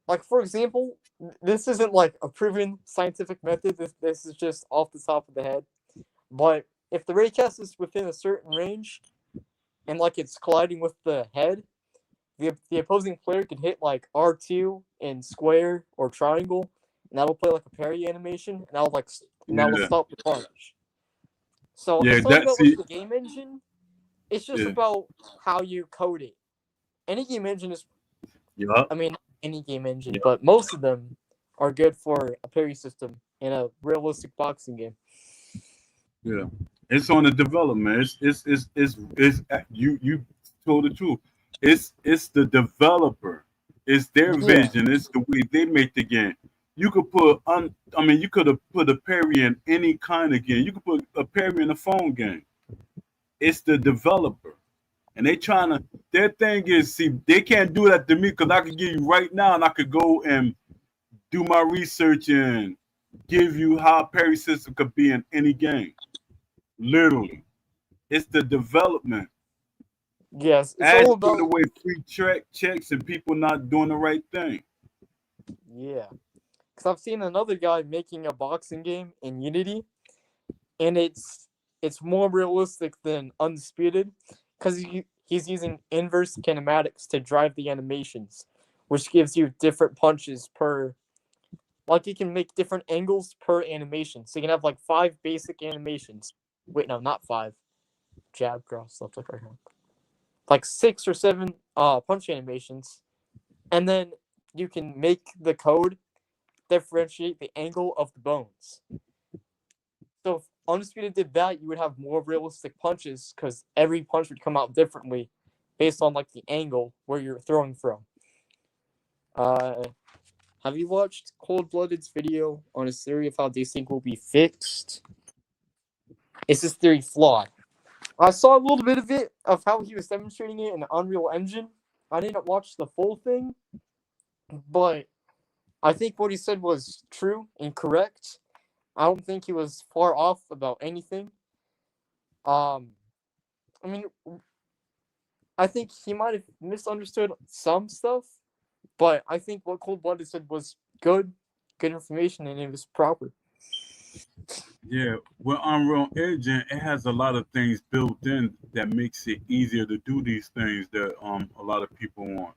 like for example, this isn't like a proven scientific method. This is just off the top of the head. But if the raycast is within a certain range and like it's colliding with the head, the opposing player can hit like R2 in square or triangle, and that'll play like a parry animation, and that'll Yeah, stop the punch. So yeah. it's not That's about like it. the game engine. It's just Yeah, about how you code it. Any game engine is, yeah, I mean, not any game engine, yeah, but most of them are good for a parry system in a realistic boxing game. yeah. It's on the development. It's you told the truth. It's the developer. It's their Yeah, vision. It's the way they make the game. You could put I mean, you could have put a parry in any kind of game. You could put a parry in a phone game. It's the developer. And they trying to, their thing is, see, they can't do that to me because I could give you right now and I could go and do my research and give you how a parry system could be in any game. Literally. It's the development. yes, it's As all giving about away free track checks and people not doing the right thing. yeah. Because I've seen another guy making a boxing game in Unity, and it's more realistic than Undisputed, because he's using inverse kinematics to drive the animations, which gives you different punches per. Like you can make different angles per animation, so you can have like 5 basic animations. Wait, no, not 5. Jab, cross, left hook, right hand. Like 6 or 7 punch animations, and then you can make the code differentiate the angle of the bones. So if Undisputed did that, you would have more realistic punches because every punch would come out differently based on like the angle where you're throwing from. Uh, have you watched Cold Blooded's video on his theory of how desync will be fixed? Is this theory flawed? I saw a little bit of it of how he was demonstrating it in Unreal Engine. I didn't watch the full thing, but I think what he said was true and correct. I don't think he was far off about anything. Um, I mean, I think he might have misunderstood some stuff, but I think what Cold Blooded said was good information, and it was proper. Yeah, with Unreal Engine, it has a lot of things built in that makes it easier to do these things that a lot of people want.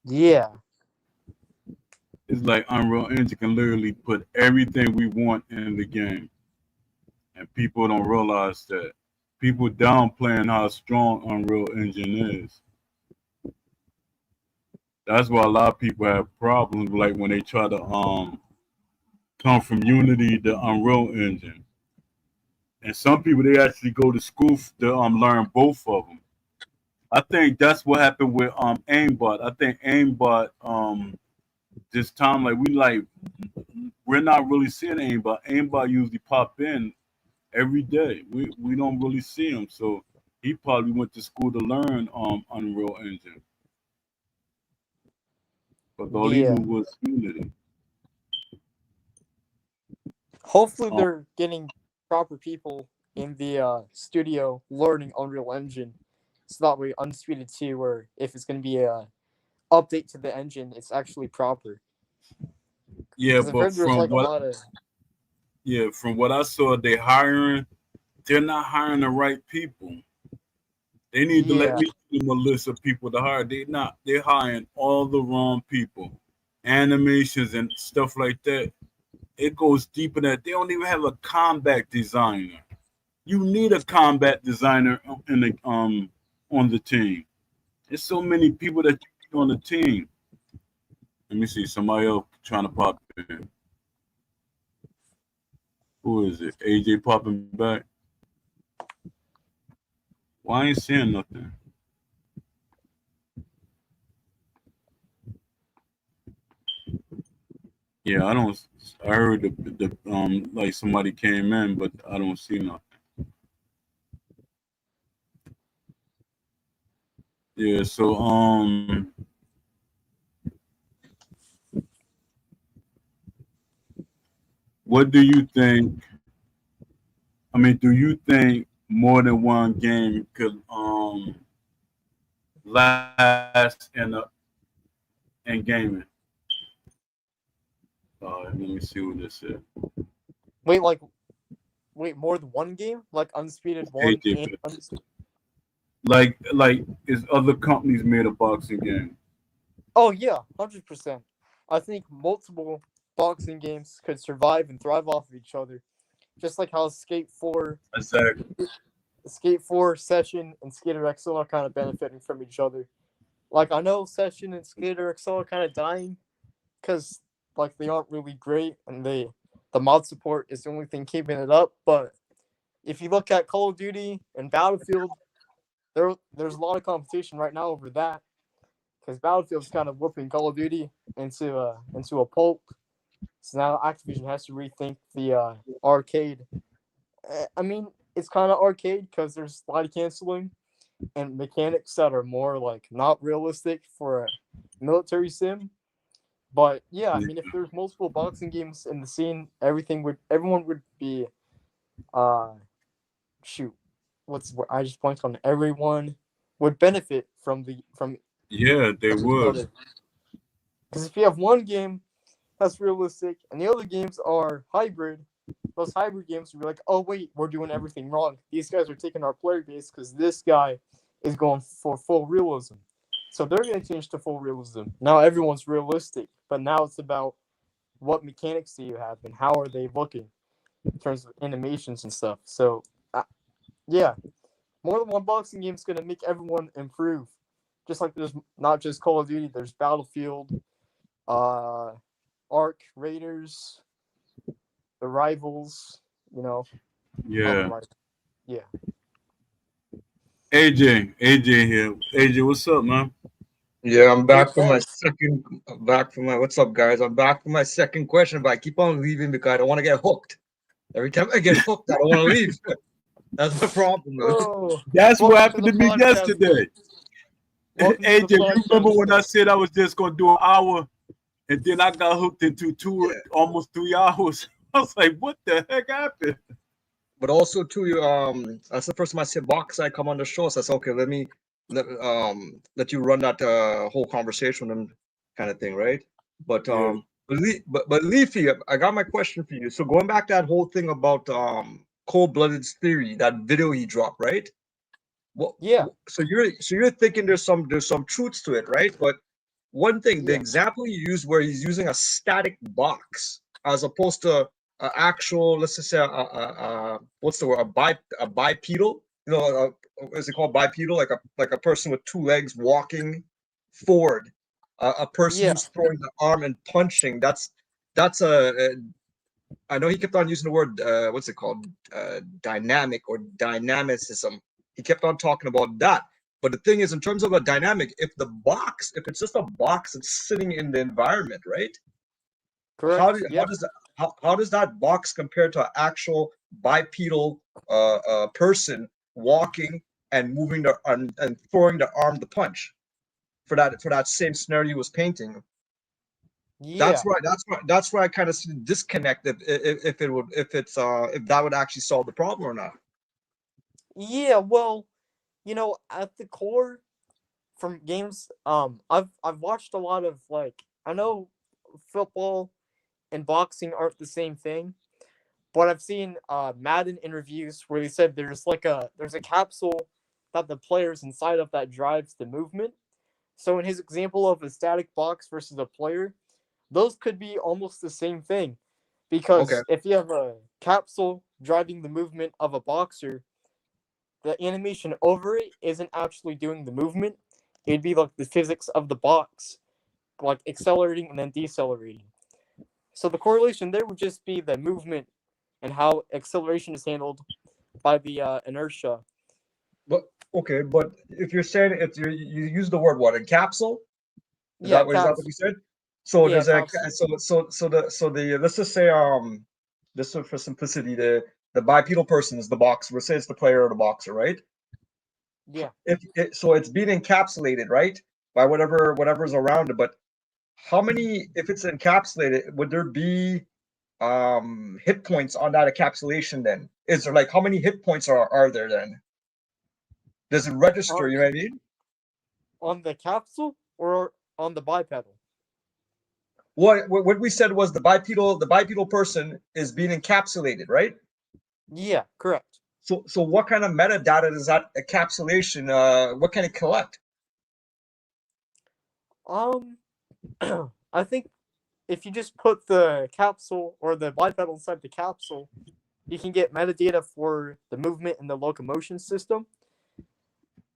Yeah, It's like Unreal Engine can literally put everything we want in the game, and people don't realize that. People downplaying how strong Unreal Engine is. That's why a lot of people have problems, like when they try to come from Unity to Unreal Engine. And some people they actually go to school to learn both of them. I think that's what happened with aimbot. I think aimbot this time we're not really seeing aimbot. Aimbot usually pop in every day. We don't really see him, so he probably went to school to learn Unreal Engine, but all he yeah. knew was Unity. Hopefully, Um, they're getting proper people in the studio learning Unreal Engine, so that way Undisputed 2, or if it's going to be a update to the engine, it's actually proper. yeah, Because I've but heard there's like a lot of from what I saw, they're not hiring the right people. They need to let yeah, me give them a list of people to hire. They're hiring all the wrong people. Animations and stuff like that. It goes deeper than that. They don't even have a combat designer. You need a combat designer in the on the team. There's so many people that you need on the team. Let me see, somebody else trying to pop in. Who is it? AJ popping back. Why I ain't saying nothing? Yeah, I don't. I heard the like somebody came in, but I don't see nothing. Yeah, so what do you think? I mean, do you think more than one game could last in gaming? Let me see what this is. wait, like Wait, more than one game? Like Undisputed 1 AJ and Pep. Undisputed? Like is other companies made a boxing game? Oh yeah, 100%. I think multiple boxing games could survive and thrive off of each other, just like how Exactly. Skate 4 Session and Skater XL are kind of benefiting from each other. Like I know Session and Skater XL are kind of dying because like they aren't really great and the mod support is the only thing keeping it up. But if you look at Call of Duty and Battlefield, there's a lot of competition right now over that because Battlefield's kind of whooping Call of Duty into a pulp. So now Activision has to rethink the arcade. I mean, it's kind of arcade because there's slide canceling and mechanics that are more like not realistic for a military sim. But yeah, I Yeah. mean, if there's multiple boxing games in the scene, everyone would be uh shoot, what's what I just pointed on everyone would benefit Yeah, they from each would. other. Because if you have one game that's realistic and the other games are hybrid, those hybrid games would be like, oh wait, we're doing everything wrong. These guys are taking our player base because this guy is going for full realism. So they're going to change to full realism. Now everyone's realistic, but now it's about what mechanics do you have and how are they looking in terms of animations and stuff. So yeah, more than one boxing game is going to make everyone improve. Just like there's not just Call of Duty, there's Battlefield, uh, Ark, Raiders, the Rivals, you know, not the Yeah. Rivals. Yeah. AJ here. AJ, what's up, man? Yeah, I'm Hey, back for my Paul. second. Back for my. What's up, guys? I'm back for my second question, but I keep on leaving because I don't want to get hooked. Every time I get hooked, I don't want to leave. That's the problem, man. Oh, That's what welcome to happened the to me podcast. yesterday. Welcome to the AJ, you remember podcast. when I said I was just gonna do an hour and then I got hooked into Yeah, almost 3 hours? I was like, what the heck happened? but also too, you that's the first time I see box. I come on the show, so I said, okay, let you run that whole conversation with them, kind of thing, right? But Yeah. but Leafy, I got my question for you. So going back to that whole thing about cold-blooded's theory, that video he dropped, right? Well, Yeah, so you're thinking there's some truths to it, right? But one thing, the yeah, example you used where he's using a static box as opposed to an actual, let's just say, what's the word, a bipedal, what is it called, bipedal, like a person with two legs walking forward, a person yeah, who's throwing the arm and punching. That's I know he kept on using the word, what's it called, dynamic or dynamicism. He kept on talking about that. But the thing is, in terms of a dynamic, if it's just a box that's sitting in the environment, right? How correct. do, how Yeah, does that how does that box compare to an actual bipedal person walking and moving and throwing the arm to punch for that same scenario he was painting? yeah, That's where I kind of see the disconnect if that would actually solve the problem or not. yeah. Well, at the core, from games, I've watched a lot of like I know football and boxing aren't the same thing, but I've seen Madden interviews where they said there's a capsule that the player's inside of that drives the movement. So in his example of a static box versus a player, those could be almost the same thing. Okay. Because if you have a capsule driving the movement of a boxer, the animation over it isn't actually doing the movement. It'd be like the physics of the box, like accelerating and then decelerating. So the correlation there would just be the movement and how acceleration is handled by the inertia. But okay, but if you're saying if you use the word what, encapsule? Yeah, Is that what caps. you said? So Yeah, there's a caps. so the let's just say just for simplicity, the bipedal person is the boxer. We'll say it's the player or the boxer, right? Yeah. So it's being encapsulated, right? By whatever's around it. But how many, if it's encapsulated, would there be hit points on that encapsulation then? Is there, like, how many hit points are there then? Does it register, On you know what I mean? on the capsule or on the bipedal? What we said was the bipedal person is being encapsulated, right? Yeah, correct. So what kind of metadata does that encapsulation? What can it collect? Um, I think if you just put the capsule or the bipedal inside the capsule, you can get metadata for the movement and the locomotion system.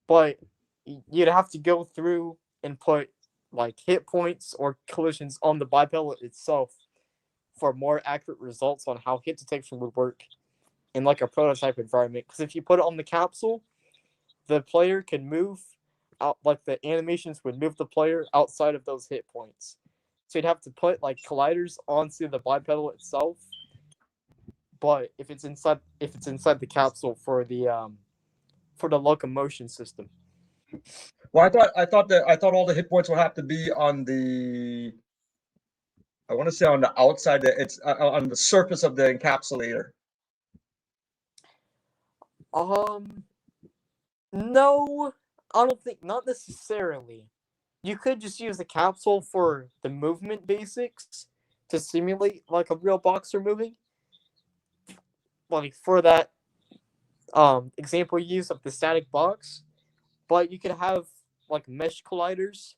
But you'd have to go through and put like hit points or collisions on the bipedal itself for more accurate results on how hit detection would work in like a prototype environment. Because if you put it on the capsule, the player can move out, like the animations would move the player outside of those hit points. So you'd have to put like colliders onto the bipedal itself. But if it's inside the capsule for the locomotion system. Well, I thought all the hit points would have to be on the. I want to say on the outside. It's on the surface of the encapsulator. Um, no, I don't think not necessarily. You could just use the capsule for the movement basics to simulate like a real boxer moving. Like for that example you use of the static box, but you could have like mesh colliders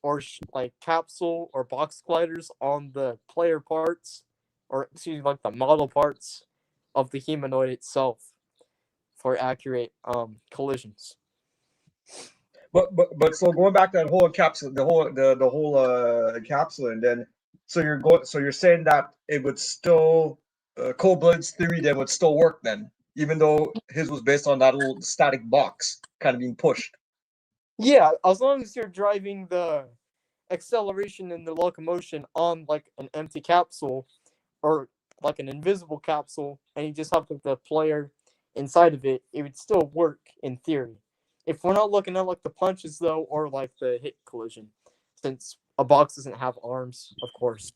or like capsule or box colliders on the player parts, or excuse me, like the model parts of the humanoid itself for accurate collisions. But so going back to that whole encapsulate, the whole encapsulator, and then so you're saying that it would still Cold-Blooded's theory then would still work then, even though his was based on that little static box kind of being pushed. Yeah, as long as you're driving the acceleration and the locomotion on like an empty capsule or like an invisible capsule, and you just have the player inside of it, it would still work in theory. If we're not looking at like the punches though, or like the hit collision, since a box doesn't have arms, of course.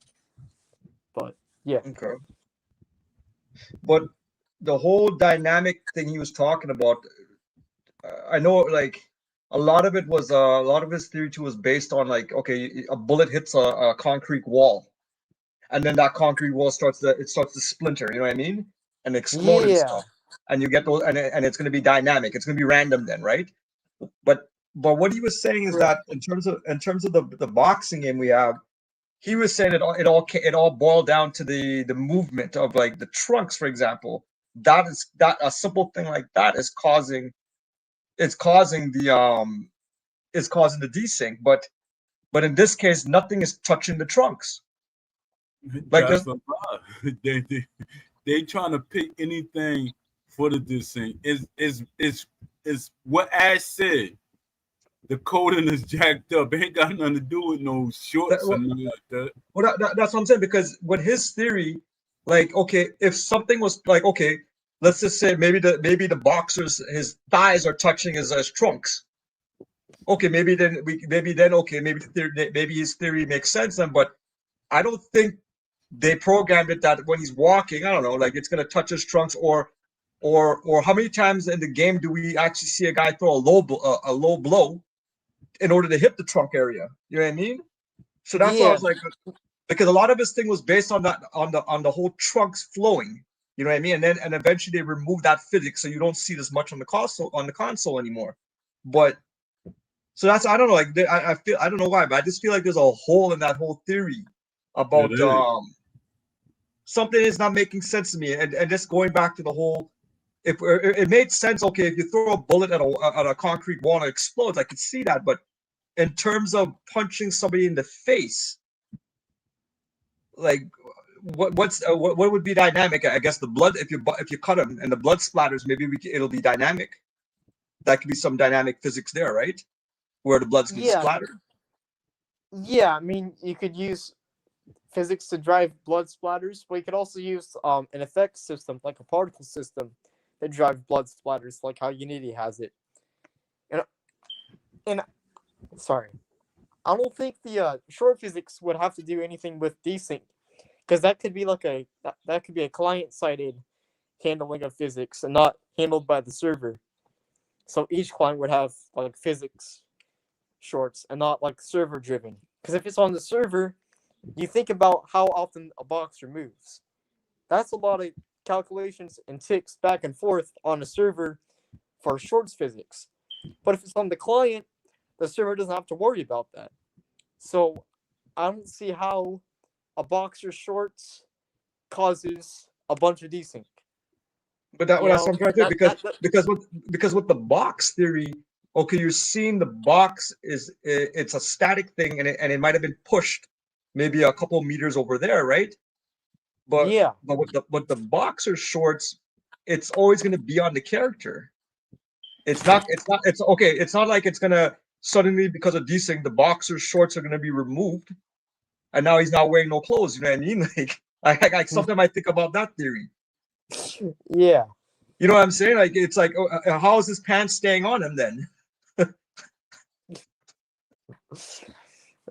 But yeah, Okay. But the whole dynamic thing he was talking about, I know like a lot of his theory too was based on like, okay, a bullet hits a concrete wall, and then that concrete wall starts to splinter. You know what I mean? And explode and yeah, stuff. And you get those, and it's going to be dynamic. It's going to be random then, right? But what he was saying is that correct. in terms of the boxing game we have, he was saying it all boiled down to the movement of like the trunks, for example. That a simple thing like that is causing the desync, but in this case, nothing is touching the trunks. Like That's there's a lot. They trying to pick anything for the this thing. Is what Ash said. The coding is jacked up. It ain't got nothing to do with no that, shorts or nothing like that. well, that's what I'm saying, because with his theory, like, okay, if something was like, okay, let's just say maybe the boxer's his thighs are touching his trunks. Okay, maybe his theory makes sense then, but I don't think they programmed it that when he's walking, I don't know, like it's gonna touch his trunks, or how many times in the game do we actually see a guy throw a low blow in order to hit the trunk area? You know what I mean? So that's why I Yeah, was like, because a lot of his thing was based on that on the whole trunks flowing. You know what I mean? And eventually they removed that physics, so you don't see this much on the console anymore. But so that's, I don't know, like I feel, I don't know why, but I just feel like there's a hole in that whole theory It about is. something is not making sense to me. And just going back to the whole, if it made sense, okay, if you throw a bullet at a concrete wall and it explodes, I could see that. But in terms of punching somebody in the face, like what would be dynamic? I guess the blood, if you cut him and the blood splatters, maybe it'll be dynamic. That could be some dynamic physics there, right? Where the blood's gonna yeah, splatter. yeah. I mean, you could use physics to drive blood splatters, but you could also use an effect system like a particle system that drive blood splatters, like how Unity has it. And and sorry, I don't think the short physics would have to do anything with desync, because that could be like that could be a client sided handling of physics and not handled by the server. So each client would have like physics shorts and not like server driven. Because if it's on the server, you think about how often a boxer moves. That's a lot of calculations and ticks back and forth on a server for shorts physics. But if it's on the client, the server doesn't have to worry about that. So I don't see how a boxer shorts causes a bunch of desync. But that's what I'm trying to say, because with the box theory, okay, you're seeing the box it's a static thing, and it might have been pushed maybe a couple meters over there, right? But yeah, with the boxer shorts, it's always going to be on the character. It's not okay. It's not like it's gonna suddenly, because of desync, the boxer shorts are gonna be removed, and now he's not wearing no clothes. You know what I mean? Like sometimes I think about that theory. yeah. You know what I'm saying? Like it's like, how is his pants staying on him then?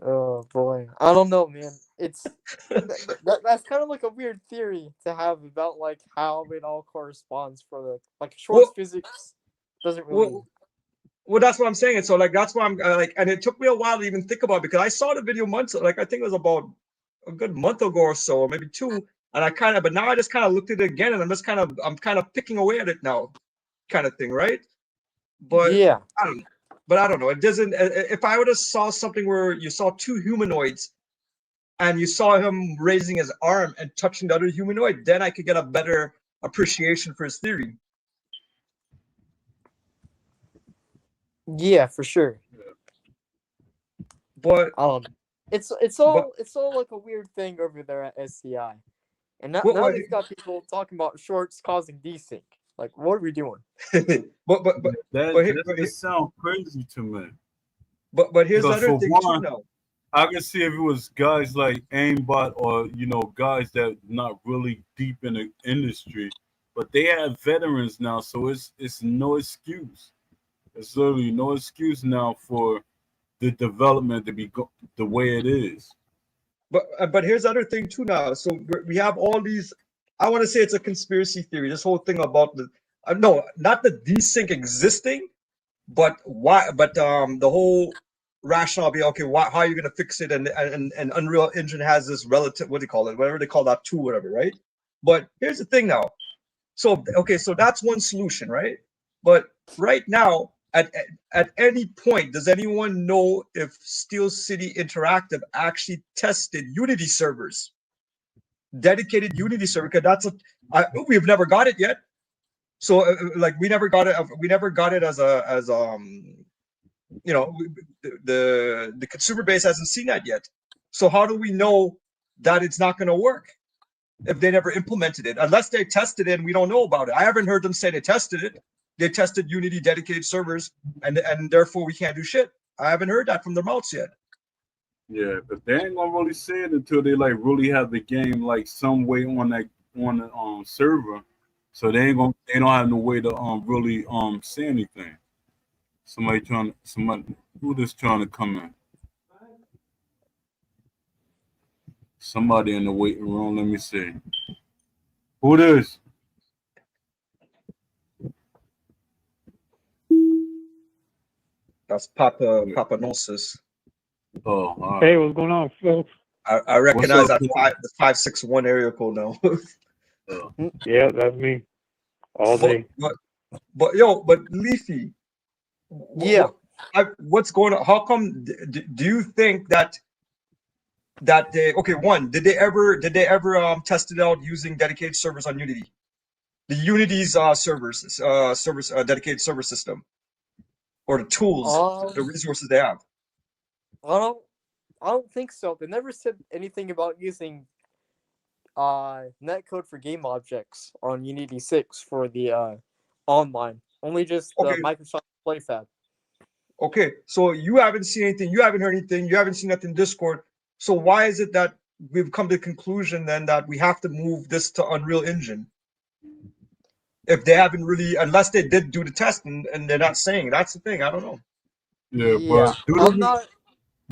Oh boy, I don't know, man. It's that's kind of like a weird theory to have about like how it all corresponds for the like shorts Well, physics doesn't really. well, that's what I'm saying. And so like that's why I'm like, and it took me a while to even think about it, because I saw the video months, like I think it was about a good month ago or so, or maybe two, and but now I just kind of looked at it again, and I'm kind of picking away at it now, kind of thing, right? But Yeah, I don't know. It doesn't. If I would have saw something where you saw two humanoids, and you saw him raising his arm and touching the other humanoid, then I could get a better appreciation for his theory. yeah, for sure. But It's all like a weird thing over there at SCI, and now they've got people talking about shorts causing desync. Like, what are we doing? That just sounds crazy to me. But here's the other For thing one, too now. I can see if it was guys like aimbot, or guys that not really deep in the industry, but they have veterans now, so it's no excuse. It's literally no excuse now for the development to be the way it is. But here's the other thing too now. So we have all these. I want to say it's a conspiracy theory. This whole thing about the no, not the desync existing, but why? But the whole rationale be okay. How are you going to fix it? And Unreal Engine has this relative, what do you call it? Whatever they call that tool, whatever, right? But here's the thing now. So okay, so that's one solution, right? But right now, at any point, does anyone know if Steel City Interactive actually tested Unity servers, dedicated Unity server? Because we've never got it yet. So like we never got it. We never got it as the consumer base hasn't seen that yet. So how do we know that it's not going to work if they never implemented it? Unless they tested it and we don't know about it. I haven't heard them say they tested it. They tested Unity dedicated servers, and therefore we can't do shit. I haven't heard that from their mouths yet. Yeah, but they ain't gonna really say it until they like really have the game like some way on the server. So they don't have no way to really say anything. Somebody who just trying to come in. Somebody in the waiting room. Let me see. Who this? That's Papa Gnosis. Oh, all right. Hey, what's going on, folks? I recognize that 561 area code now. Yeah, that's me. All day. But Leafy. Yeah. What's going on? How come? Do you think that they did they ever test it out using dedicated servers on Unity? The Unity's dedicated server system, or the tools, the resources they have. I don't think so. They never said anything about using netcode for game objects on Unity 6 for the online. Only just the Microsoft PlayFab. Okay, so you haven't seen anything, you haven't heard anything, you haven't seen nothing in Discord. So why is it that we've come to the conclusion then that we have to move this to Unreal Engine? If they haven't really, unless they did do the test and they're not saying, that's the thing. I don't know. Yeah, but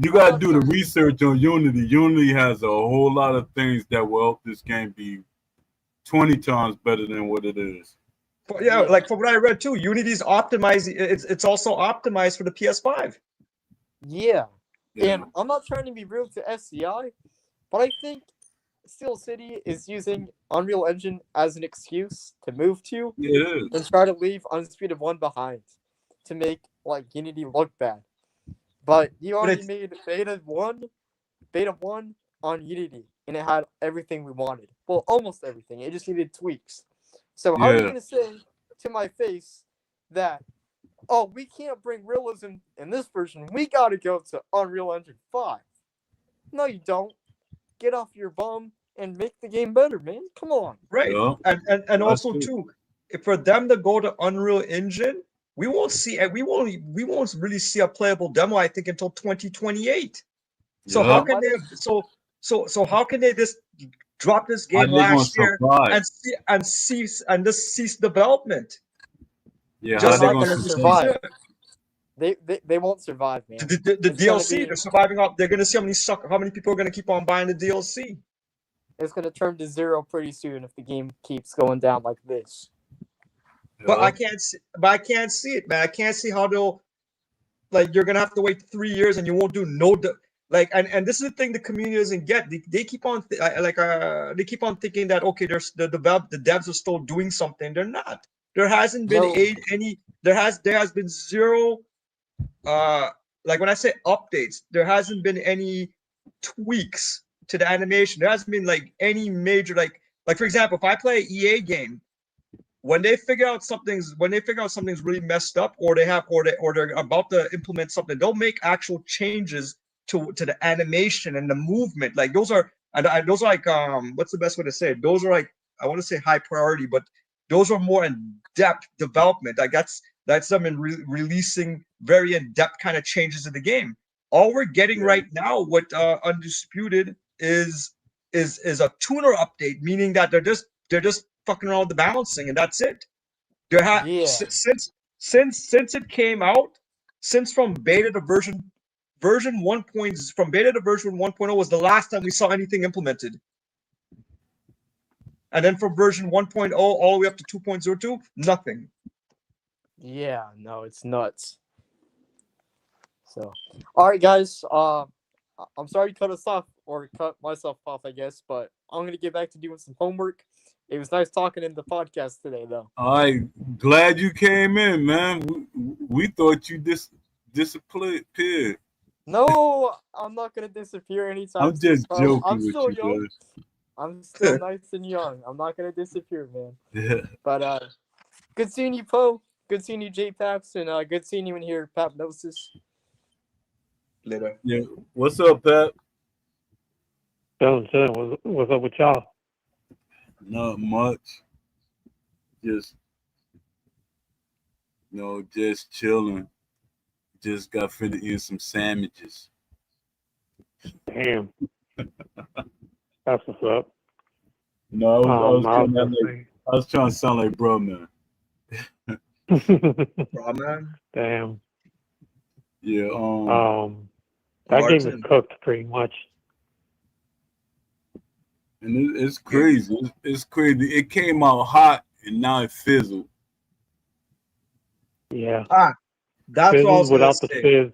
you gotta do the research on Unity. Unity has a whole lot of things that will help this game be 20 times better than what it is. But yeah, like from what I read too, Unity's optimized. It's also optimized for the PS5. Yeah. And I'm not trying to be rude to SCI, but I think Steel City is using Unreal Engine as an excuse to move to Yeah, it is. and try to leave Undisputed 1 behind to make like Unity look bad. But you But already it's made beta 1 on Unity, and it had everything we wanted. Well, almost everything. It just needed tweaks. So how are you Yeah. gonna say to my face that, oh, we can't bring realism in this version, we gotta go to Unreal Engine 5? No, you don't. Get off your bum and make the game better, man. Come on. right, Yeah. and That's also true. too, if for them to go to Unreal Engine, we won't really see a playable demo, I think, until 2028. So how Yeah. can they? So how can they just drop this How game they gonna last year survive? and just cease development? Yeah, how They're Just they not like gonna gonna just sustain? cease survive. it. They won't survive, The, man. the, the It's gonna DLC, be they're surviving off. They're gonna see how many people are gonna keep on buying the DLC. it's gonna turn to 0 pretty soon if the game keeps going down like this. But I Yeah. can't see. But I can't see it, man. I can't see how they'll like. You're gonna have to wait 3 years, and you won't do like. And this is the thing the community doesn't get. They keep on they keep on thinking that okay, there's the devs are still doing something. They're not. There hasn't been No, any. There has been zero. Like when I say updates, there hasn't been any tweaks to the animation. There hasn't been like any major like for example, if I play an EA game, when they figure out something's really messed up, or they're about to implement something, they'll make actual changes to the animation and the movement. Like those are like what's the best way to say it? Those are like, I want to say high priority, but those are more in depth development. Like that's them in releasing very in depth kind of changes in the game. All we're getting Yeah. right now with Undisputed is a tuner update, meaning that they're just fucking around with the balancing, and that's it. yeah, Since it came out, since from beta to version 1. From beta to version 1.0 was the last time we saw anything implemented. And then from version 1.0 all the way up to 2.02, nothing. yeah. No, it's nuts. So, all right, guys. I'm sorry to cut us off or cut myself off, I guess, but I'm gonna get back to doing some homework. It was nice talking in the podcast today, though. I'm glad you came in, man. We thought you disappeared. No, I'm not gonna disappear anytime I'm soon. just So I'm joking with still you, young. man. I'm still nice and young. I'm not gonna disappear, man. Yeah. But good seeing you, Poe. Good seeing you, J-Paps, and good seeing you in here, Papnosis. Later. Yeah. What's up, Pat? Chilling. What's up with y'all? Not much. Just just chilling. Just got finished eating some sandwiches. Damn. That's what's up. No, I was trying to sound like bro, man. Bro, man. Damn. Yeah. That game is Martin. cooked pretty much. And it's crazy. It's crazy. It came out hot and now it fizzled. Yeah. That's what I was Fizzles gonna without the say. fizz.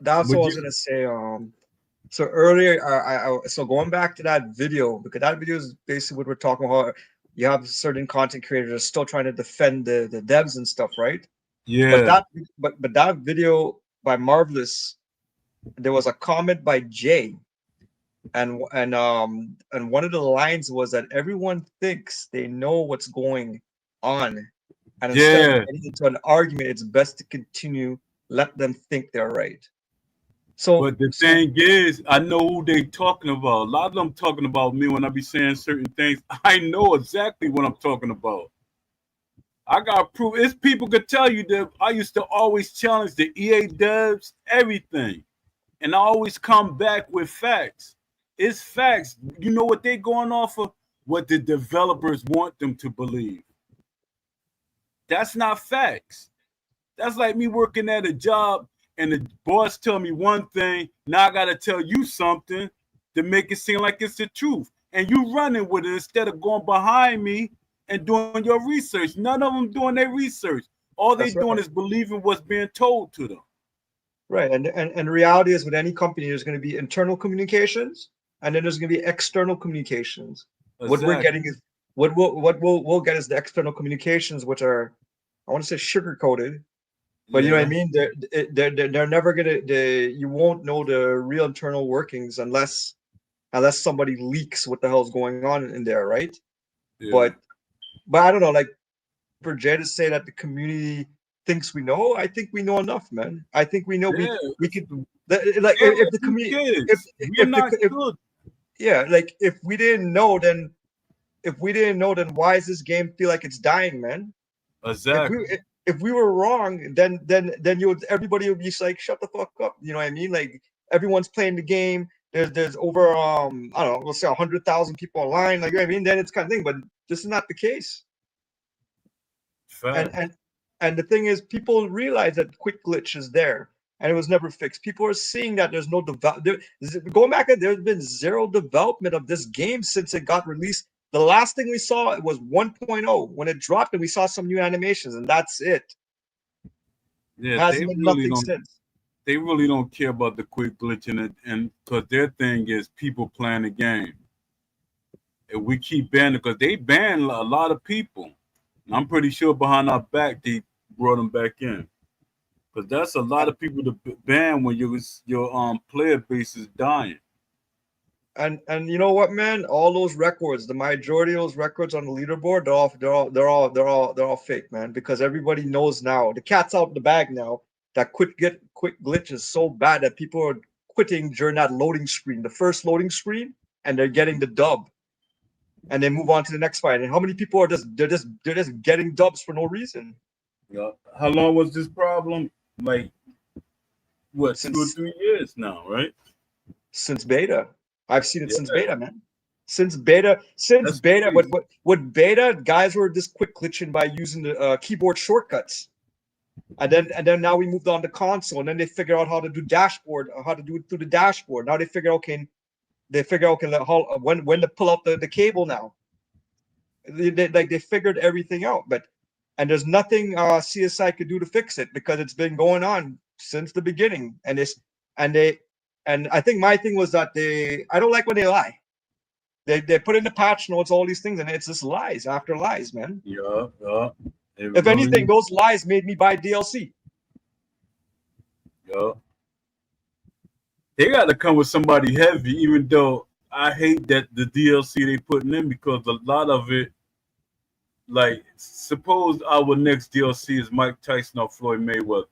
That's Would what I was you- gonna say. So earlier, so going back to that video, because that video is basically what we're talking about. You have certain content creators still trying to defend the devs and stuff, right? Yeah. But that video by Marvelous, there was a comment by Jay, and one of the lines was that everyone thinks they know what's going on, and instead Yeah. of getting into an argument, it's best to continue. Let them think they're right. So, But the thing is, I know who they talking about. A lot of them talking about me when I be saying certain things. I know exactly what I'm talking about. I got proof. It's people could tell you that I used to always challenge the EA devs, everything. And I always come back with facts. It's facts. You know what they going off of? What the developers want them to believe. That's not facts. That's like me working at a job and the boss tell me one thing, now I gotta tell you something to make it seem like it's the truth. And you running with it instead of going behind me and doing your research. None of them doing their research. All they that's doing right. is believing what's being told to them. Right, and reality is with any company, there's going to be internal communications, and then there's going to be external communications. What we're Exactly. getting is we'll get is the external communications, which are, I want to say, sugar coated, but you know what I Yeah. mean. They're never gonna. You won't know the real internal workings unless somebody leaks what the hell's going on in there, right? Yeah. But I don't know. Like for Jay to say that the community thinks we know, I think we know enough, man. I think we know Yeah. we could like They're if the two community kids. We're not if good. yeah, like if we didn't know, then why does this game feel like it's dying, man? If we Exactly. if we were wrong, then everybody would be just like, shut the fuck up. You know what I mean? Like everyone's playing the game. There's over I don't know, let's say 100,000 people online. Like you know what I mean? Then it's kind of thing. But this is not the case. And Fact. and and the thing is, people realize that quick glitch is there and it was never fixed. People are seeing that there's no going back, there's been zero development of this game since it got released. The last thing we saw was 1.0 when it dropped, and we saw some new animations, and that's it. Yeah, Hasn't been nothing since. they really don't care about the quick glitching it, and because their thing is people playing the game. And we keep banning because they ban a lot of people. And I'm pretty sure behind our back they brought them back in. Because that's a lot of people to ban when your player base is dying. And you know what, man? All those records, the majority of those records on the leaderboard, they're all fake, man. Because everybody knows now, the cat's out of the bag now. That quick glitch is so bad that people are quitting during that loading screen, the first loading screen, and they're getting the dub, and they move on to the next fight. And how many people are just getting dubs for no reason? Yeah. How long was this problem? Like what, 2 or Since 3 years now, right? beta. I've seen it Yeah, since beta, man. Since that's beta, crazy. what beta guys were just quick glitching by using the keyboard shortcuts, and then now we moved on to console, and then they figure out how to do dashboard, how to do it through the dashboard. Now they figure okay how when to pull out the cable now. They figured everything out, and there's nothing CSI could do to fix it because it's been going on since the beginning, and they and I think my thing was that I don't like when they lie. They put in the patch notes all these things, and it's just lies after lies, man. Yeah, yeah. It If anything, really, those lies made me buy DLC. yeah. They got to come with somebody heavy, even though I hate that the DLC they putting in because a lot of it, like, suppose our next DLC is Mike Tyson or Floyd Mayweather.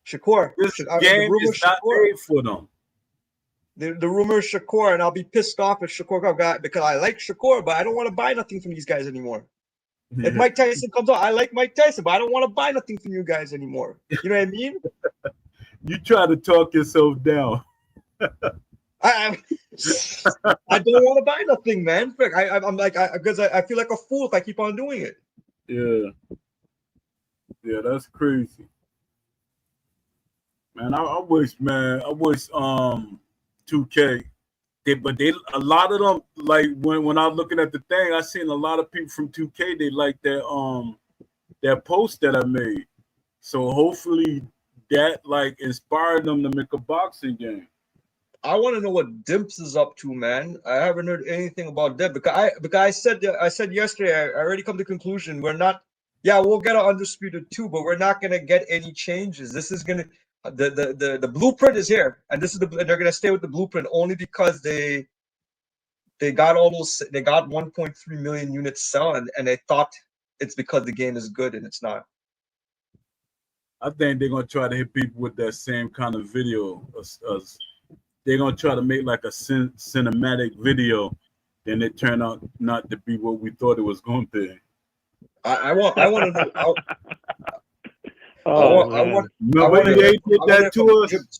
Shakur, This the game rumor is not Shakur, made for them. the rumor is Shakur, and I'll be pissed off if Shakur got because I like Shakur, but I don't want to buy nothing from these guys anymore. If Yeah. Mike Tyson comes out, I like Mike Tyson, but I don't want to buy nothing from you guys anymore. You know what I mean? You try to talk yourself down. I I don't want to buy nothing, man. I'm like because I feel like a fool if I keep on doing it. Yeah, yeah, that's crazy, man. I wish 2K. But a lot of them like when I was looking at the thing, I seen a lot of people from 2K. They like that post that I made. So hopefully that like inspired them to make a boxing game. I want to know what Dimps is up to, man. I haven't heard anything about Dimps because I said yesterday I already come to the conclusion we're not. Yeah, we'll get an undisputed 2, but we're not gonna get any changes. This is gonna the blueprint is here, and this is they're gonna stay with the blueprint only because they got 1.3 million units selling, and they thought it's because the game is good, and it's not. I think they're gonna try to hit people with that same kind of video. As they're gonna try to make like a cinematic video, then it turned out not to be what we thought it was going to be. I want to know. Oh I man. Remember want to they hear did I that want to to hear us. from Dimps.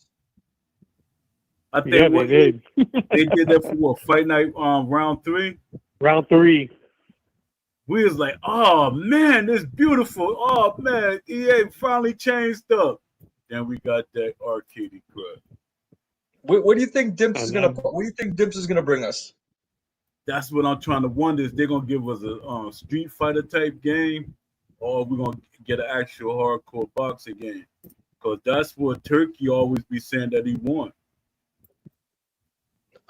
I think Yeah, what they did. they did that for what, Fight Night round 3. Round 3. We was like, oh man, this beautiful. Oh man, EA finally changed up. Then we got that arcade crud. What do you think Dimps is And gonna? then What do you think Dimps is gonna bring us? That's what I'm trying to wonder. Is they're gonna give us a Street Fighter type game, or we're gonna get an actual hardcore boxing game? Because that's what Turkey always be saying that he want.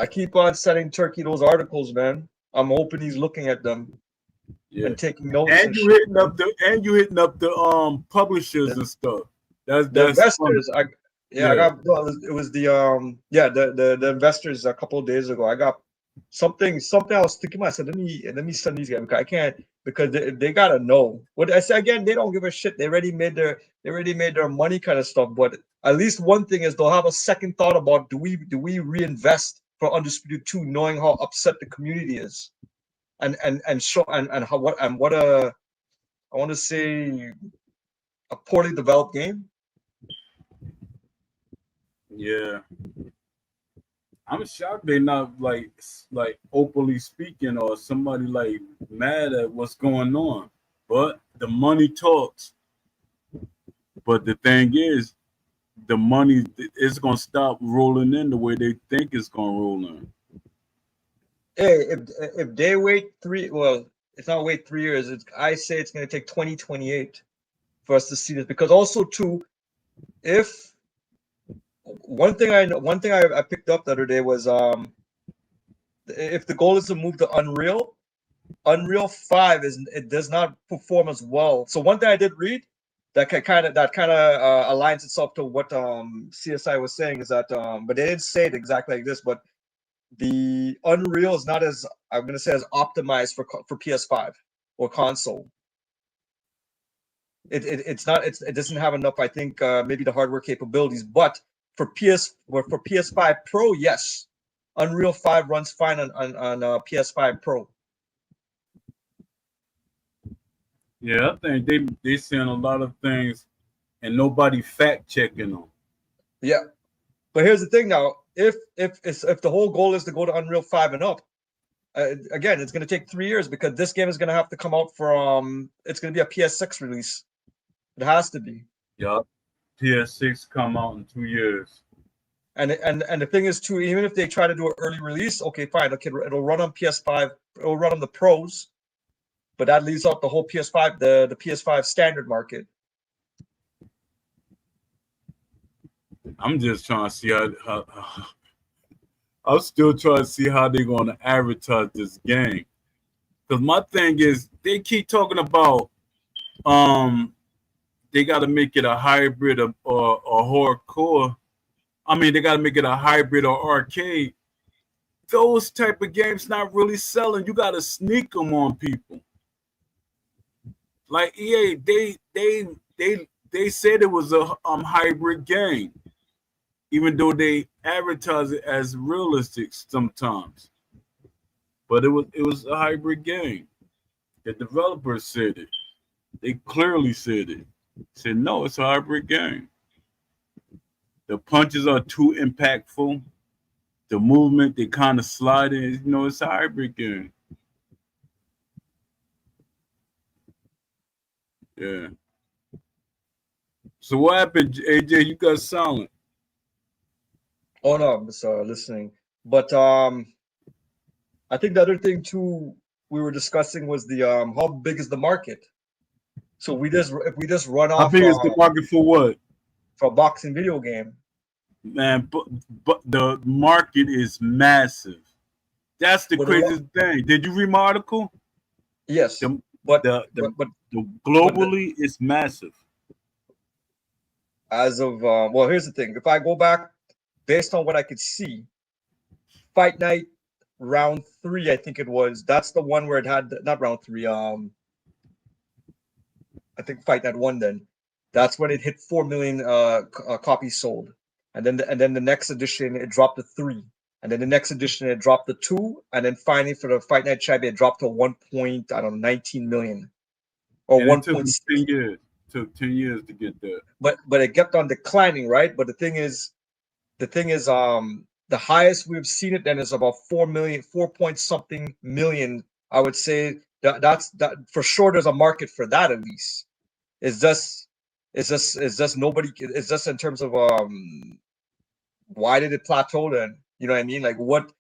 I keep on sending Turkey those articles, man. I'm hoping he's looking at them and taking notes And you hitting up the publishers and stuff. That's the investors. funny. I got it was the investors a couple of days ago. I got something I was thinking. I said let me send these guys. I can't because they gotta know. What I say again, they don't give a shit. They already made their money kind of stuff. But at least one thing is they'll have a second thought about do we reinvest for Undisputed 2, knowing how upset the community is, and show and how what a I want to say a poorly developed game. Yeah. I'm shocked they not like openly speaking or somebody like mad at what's going on. But the money talks. But the thing is, the money is gonna stop rolling in the way they think it's gonna roll in. Hey, if they wait it's not wait 3 years. I say it's going to take 2028 for us to see this because also too, if one thing I picked up the other day was if the goal is to move to Unreal 5 it does not perform as well. So one thing I did read that kind of aligns itself to what CSI was saying is that but they didn't say it exactly like this, but the Unreal is not as I'm going to say as optimized for PS5 or console. It's not it doesn't have enough. I think maybe the hardware capabilities, but for PS5 Pro, yes, Unreal 5 runs fine on PS5 Pro. Yeah, I think they saying a lot of things and nobody fact checking them. Yeah, but here's the thing now: if the whole goal is to go to Unreal 5 and up, again, it's going to take 3 years because this game is going to have to come out from. It's going to be a PS6 release. It has to be. Yup. PS6 come out in 2 years. And the thing is too, even if they try to do an early release, okay, fine, okay, it'll run on PS5, it'll run on the pros, but that leaves out the whole PS5, the PS5 standard market. I'm just trying to see how I'm still trying to see how they're going to advertise this game. Because my thing is, they keep talking about they got to make it a hybrid or hardcore. I mean, they got to make it a hybrid or arcade. Those type of games not really selling. You got to sneak them on people. Like EA, they said it was a hybrid game, even though they advertise it as realistic sometimes. But it was a hybrid game. The developers said it. They clearly said it. Said no, it's a hybrid game. The punches are too impactful. The movement, they kind of slide in. You know, it's a hybrid game. Yeah. So what happened, AJ? You got silent. Oh no, I'm just listening. But I think the other thing too we were discussing was the how big is the market? So if we just run off How big is the market for what? For a boxing video game. Man, but the market is massive. That's the craziest thing. Did you read my article? Yes, but globally it's massive. As of well, here's the thing. If I go back, based on what I could see, Fight Night round 3, I think it was. That's the one where it had not round 3. I think Fight Night 1. Then that's when it hit 4 million copies sold. And then the next edition it dropped to 3, and then the next edition it dropped to 2, and then finally for the Fight Night Champion it dropped to 19 million or 1.6. 10 years. It took 10 years to get there. But it kept on declining, right? But the thing is, the highest we've seen it then is about 4 point something million. I would say that's for sure. There's a market for that at least. It's just nobody. It's just in terms of why did it plateau then? You know what I mean? Like what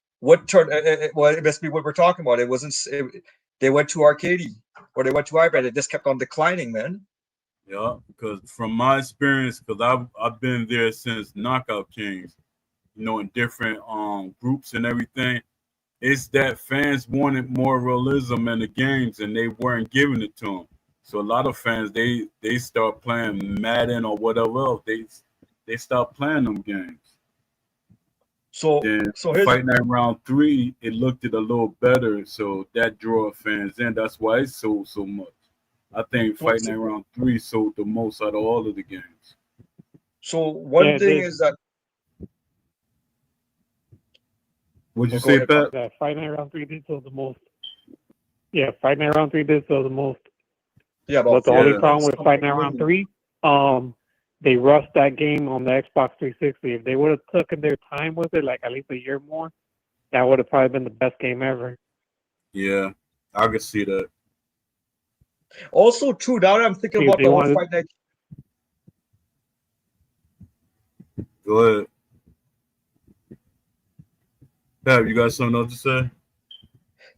turned? Well, it must be what we're talking about. It wasn't. They went to arcade or they went to hybrid. It just kept on declining, man. Yeah, because from my experience, because I've been there since Knockout Kings. in different groups and everything. It's that fans wanted more realism in the games and they weren't giving it to them. So a lot of fans they start playing Madden or whatever else. They stop playing them games. So Then here's Fight Night Round 3, it looked it a little better, so that drew fans in. That's why it sold so much. I think Fight Night Round 3 sold the most out of all of the games. so one thing is that would you say, Pat? That Fight Night Round 3 did sell the most. Yeah, Fight Night Round 3 did sell the most. Yeah, but the only problem with Fight Night Round 3, they rushed that game on the Xbox 360. If they would have taken their time with it, like at least a year more, that would have probably been the best game ever. Yeah, I could see that. Also, true. Now that I'm thinking about the whole Fight Night. Go ahead. Pat, you got something else to say?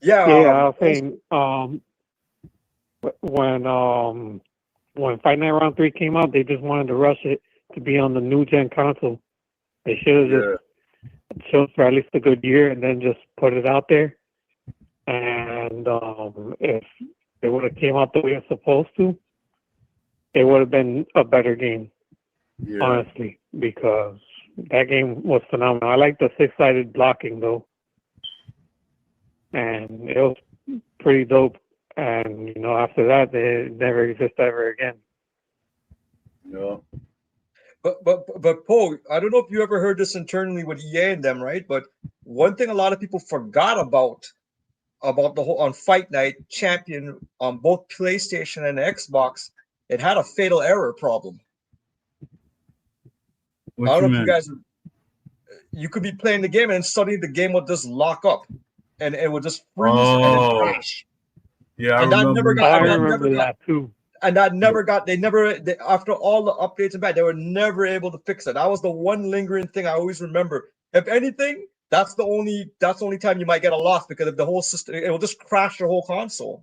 Yeah, I was saying when Fight Night Round 3 came out, they just wanted to rush it to be on the new gen console. They should have just chilled for at least a good year and then just put it out there. And if it would have came out the way it's supposed to, it would have been a better game, honestly, because that game was phenomenal. I like the 6-sided blocking, though. And it was pretty dope. And, after that, they never exist ever again. Yeah. But Paul, I don't know if you ever heard this internally with EA and them, right? But one thing a lot of people forgot about the whole on Fight Night Champion on both PlayStation and Xbox, it had a fatal error problem. I don't know if you guys, you could be playing the game and suddenly the game would just lock up and it would just freeze and then crash. Yeah, I remember that too. And that never got, after all the updates and bad, they were never able to fix it. That was the one lingering thing I always remember. If anything, that's the only time you might get a loss, because if the whole system, it will just crash your whole console.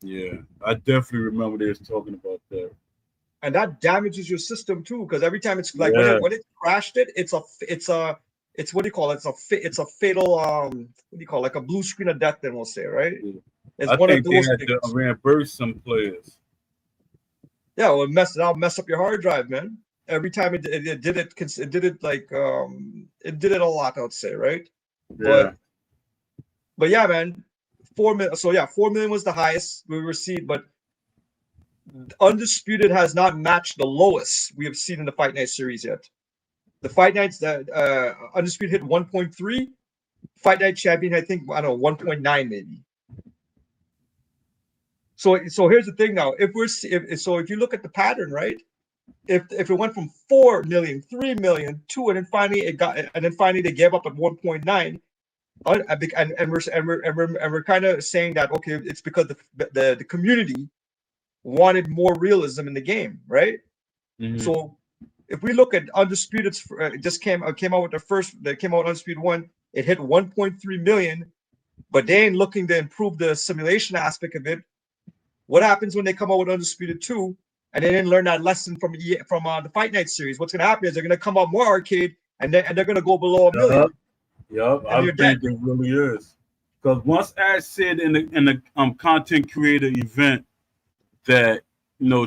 Yeah, I definitely remember they was talking about that. And that damages your system too, because every time it's like when it crashed it's what do you call it? It's a fatal what do you call it? Like a blue screen of death, then we'll say, right? Yeah. It's I one think of those they had to reimburse some players. Yeah, well, that'll mess up your hard drive, man. Every time it did it a lot, I would say, right? Yeah. But yeah, man, 4 million. So yeah, 4 million was the highest we received, but Undisputed has not matched the lowest we have seen in the Fight Night series yet. The Fight Nights that Undisputed hit 1.3, Fight Night Champion, I think, I don't know, 1.9 maybe. So here's the thing now. If you look at the pattern, right? If it went from 4 million, 3 million, 2, and then finally they gave up at 1.9, and we're kind of saying that, okay, it's because the community wanted more realism in the game, right? Mm-hmm. So if we look at Undisputed, just came out with Undisputed 1, it hit 1.3 million, but they ain't looking to improve the simulation aspect of it. What happens when they come out with Undisputed 2 and they didn't learn that lesson from the Fight Night series? What's going to happen is they're going to come out more arcade and they're going to go below 1 million. Yep, I think it really is. Because once I said in the content creator event that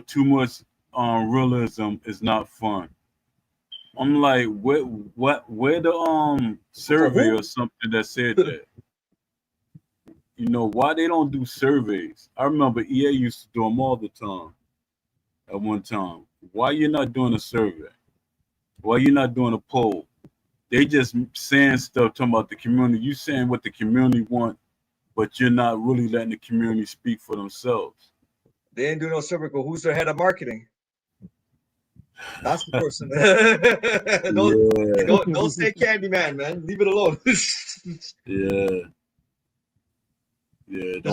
too much realism is not fun. I'm like, where the survey or something that said that? Why they don't do surveys? I remember EA used to do them all the time. At one time, why you're not doing a survey? Why you're not doing a poll? They just saying stuff talking about the community. You saying what the community want, but you're not really letting the community speak for themselves. They ain't doing no survey. Who's their head of marketing? That's the person. Don't say Candyman, man. Leave it alone. Yeah. There's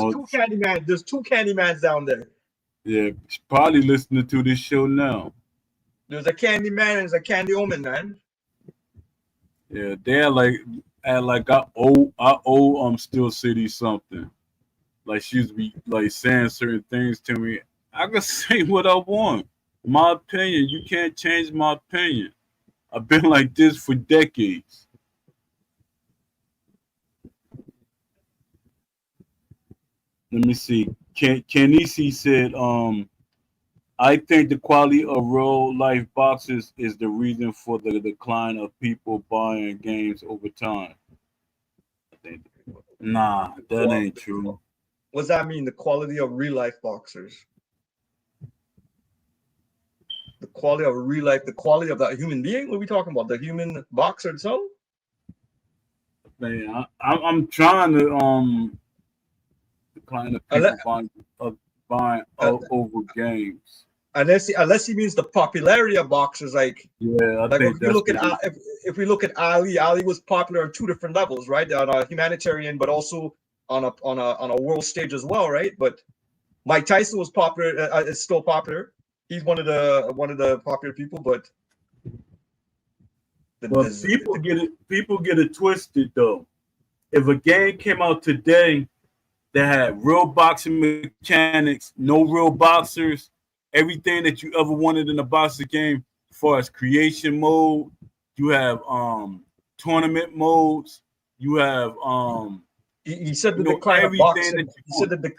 two Candymans down there. Yeah, probably listening to this show now. There's a Candyman and there's a Candy Omen, man. Yeah, they're like I owe Still City something. Like she used to be like saying certain things to me. I can say what I want. My opinion. You can't change my opinion. I've been like this for decades. Let me see. Kenisi said, I think the quality of real life boxes is the reason for the decline of people buying games over time. I think, nah, that ain't true. What does that mean? The quality of real life boxers. The quality of real life, the quality of that human being. What are we talking about? The human boxer itself? Man, I'm trying to decline of people buying over games. Unless he means the popularity of boxers, like Yeah, I like think if you that's look at if we look at Ali was popular on two different levels, right? On a humanitarian, but also on a world stage as well, right? But Mike Tyson was popular, is still popular. He's one of the popular people, but people get it twisted though. If a game came out today that had real boxing mechanics, no real boxers, everything that you ever wanted in a boxing game, as far as creation mode, you have tournament modes, you have he said the decline of boxing.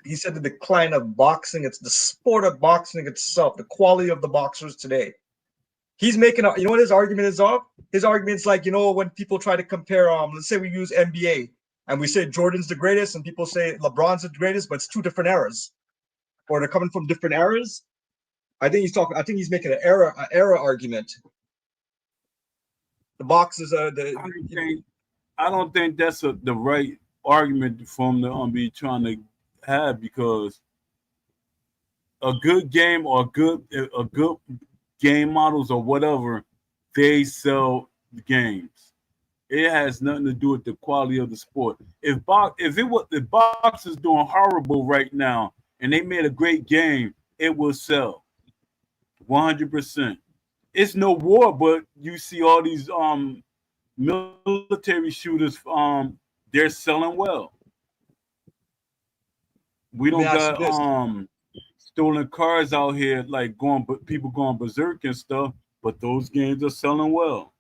He said the decline of boxing. It's the sport of boxing itself, the quality of the boxers today. He's making you know what his argument is of? His argument's like, you know, when people try to compare, let's say we use NBA and we say Jordan's the greatest and people say LeBron's the greatest, but it's two different eras. Or they're coming from different eras. I think he's making an era argument. The boxes are I don't think that's the right argument for him to be trying to have, because a good game or a good game models or whatever, they sell the games. It has nothing to do with the quality of the sport. If box is doing horrible right now and they made a great game, it will sell 100%. It's no war, but you see all these military shooters, they're selling well. We don't got stolen cars out here like people going berserk and stuff, but those games are selling well.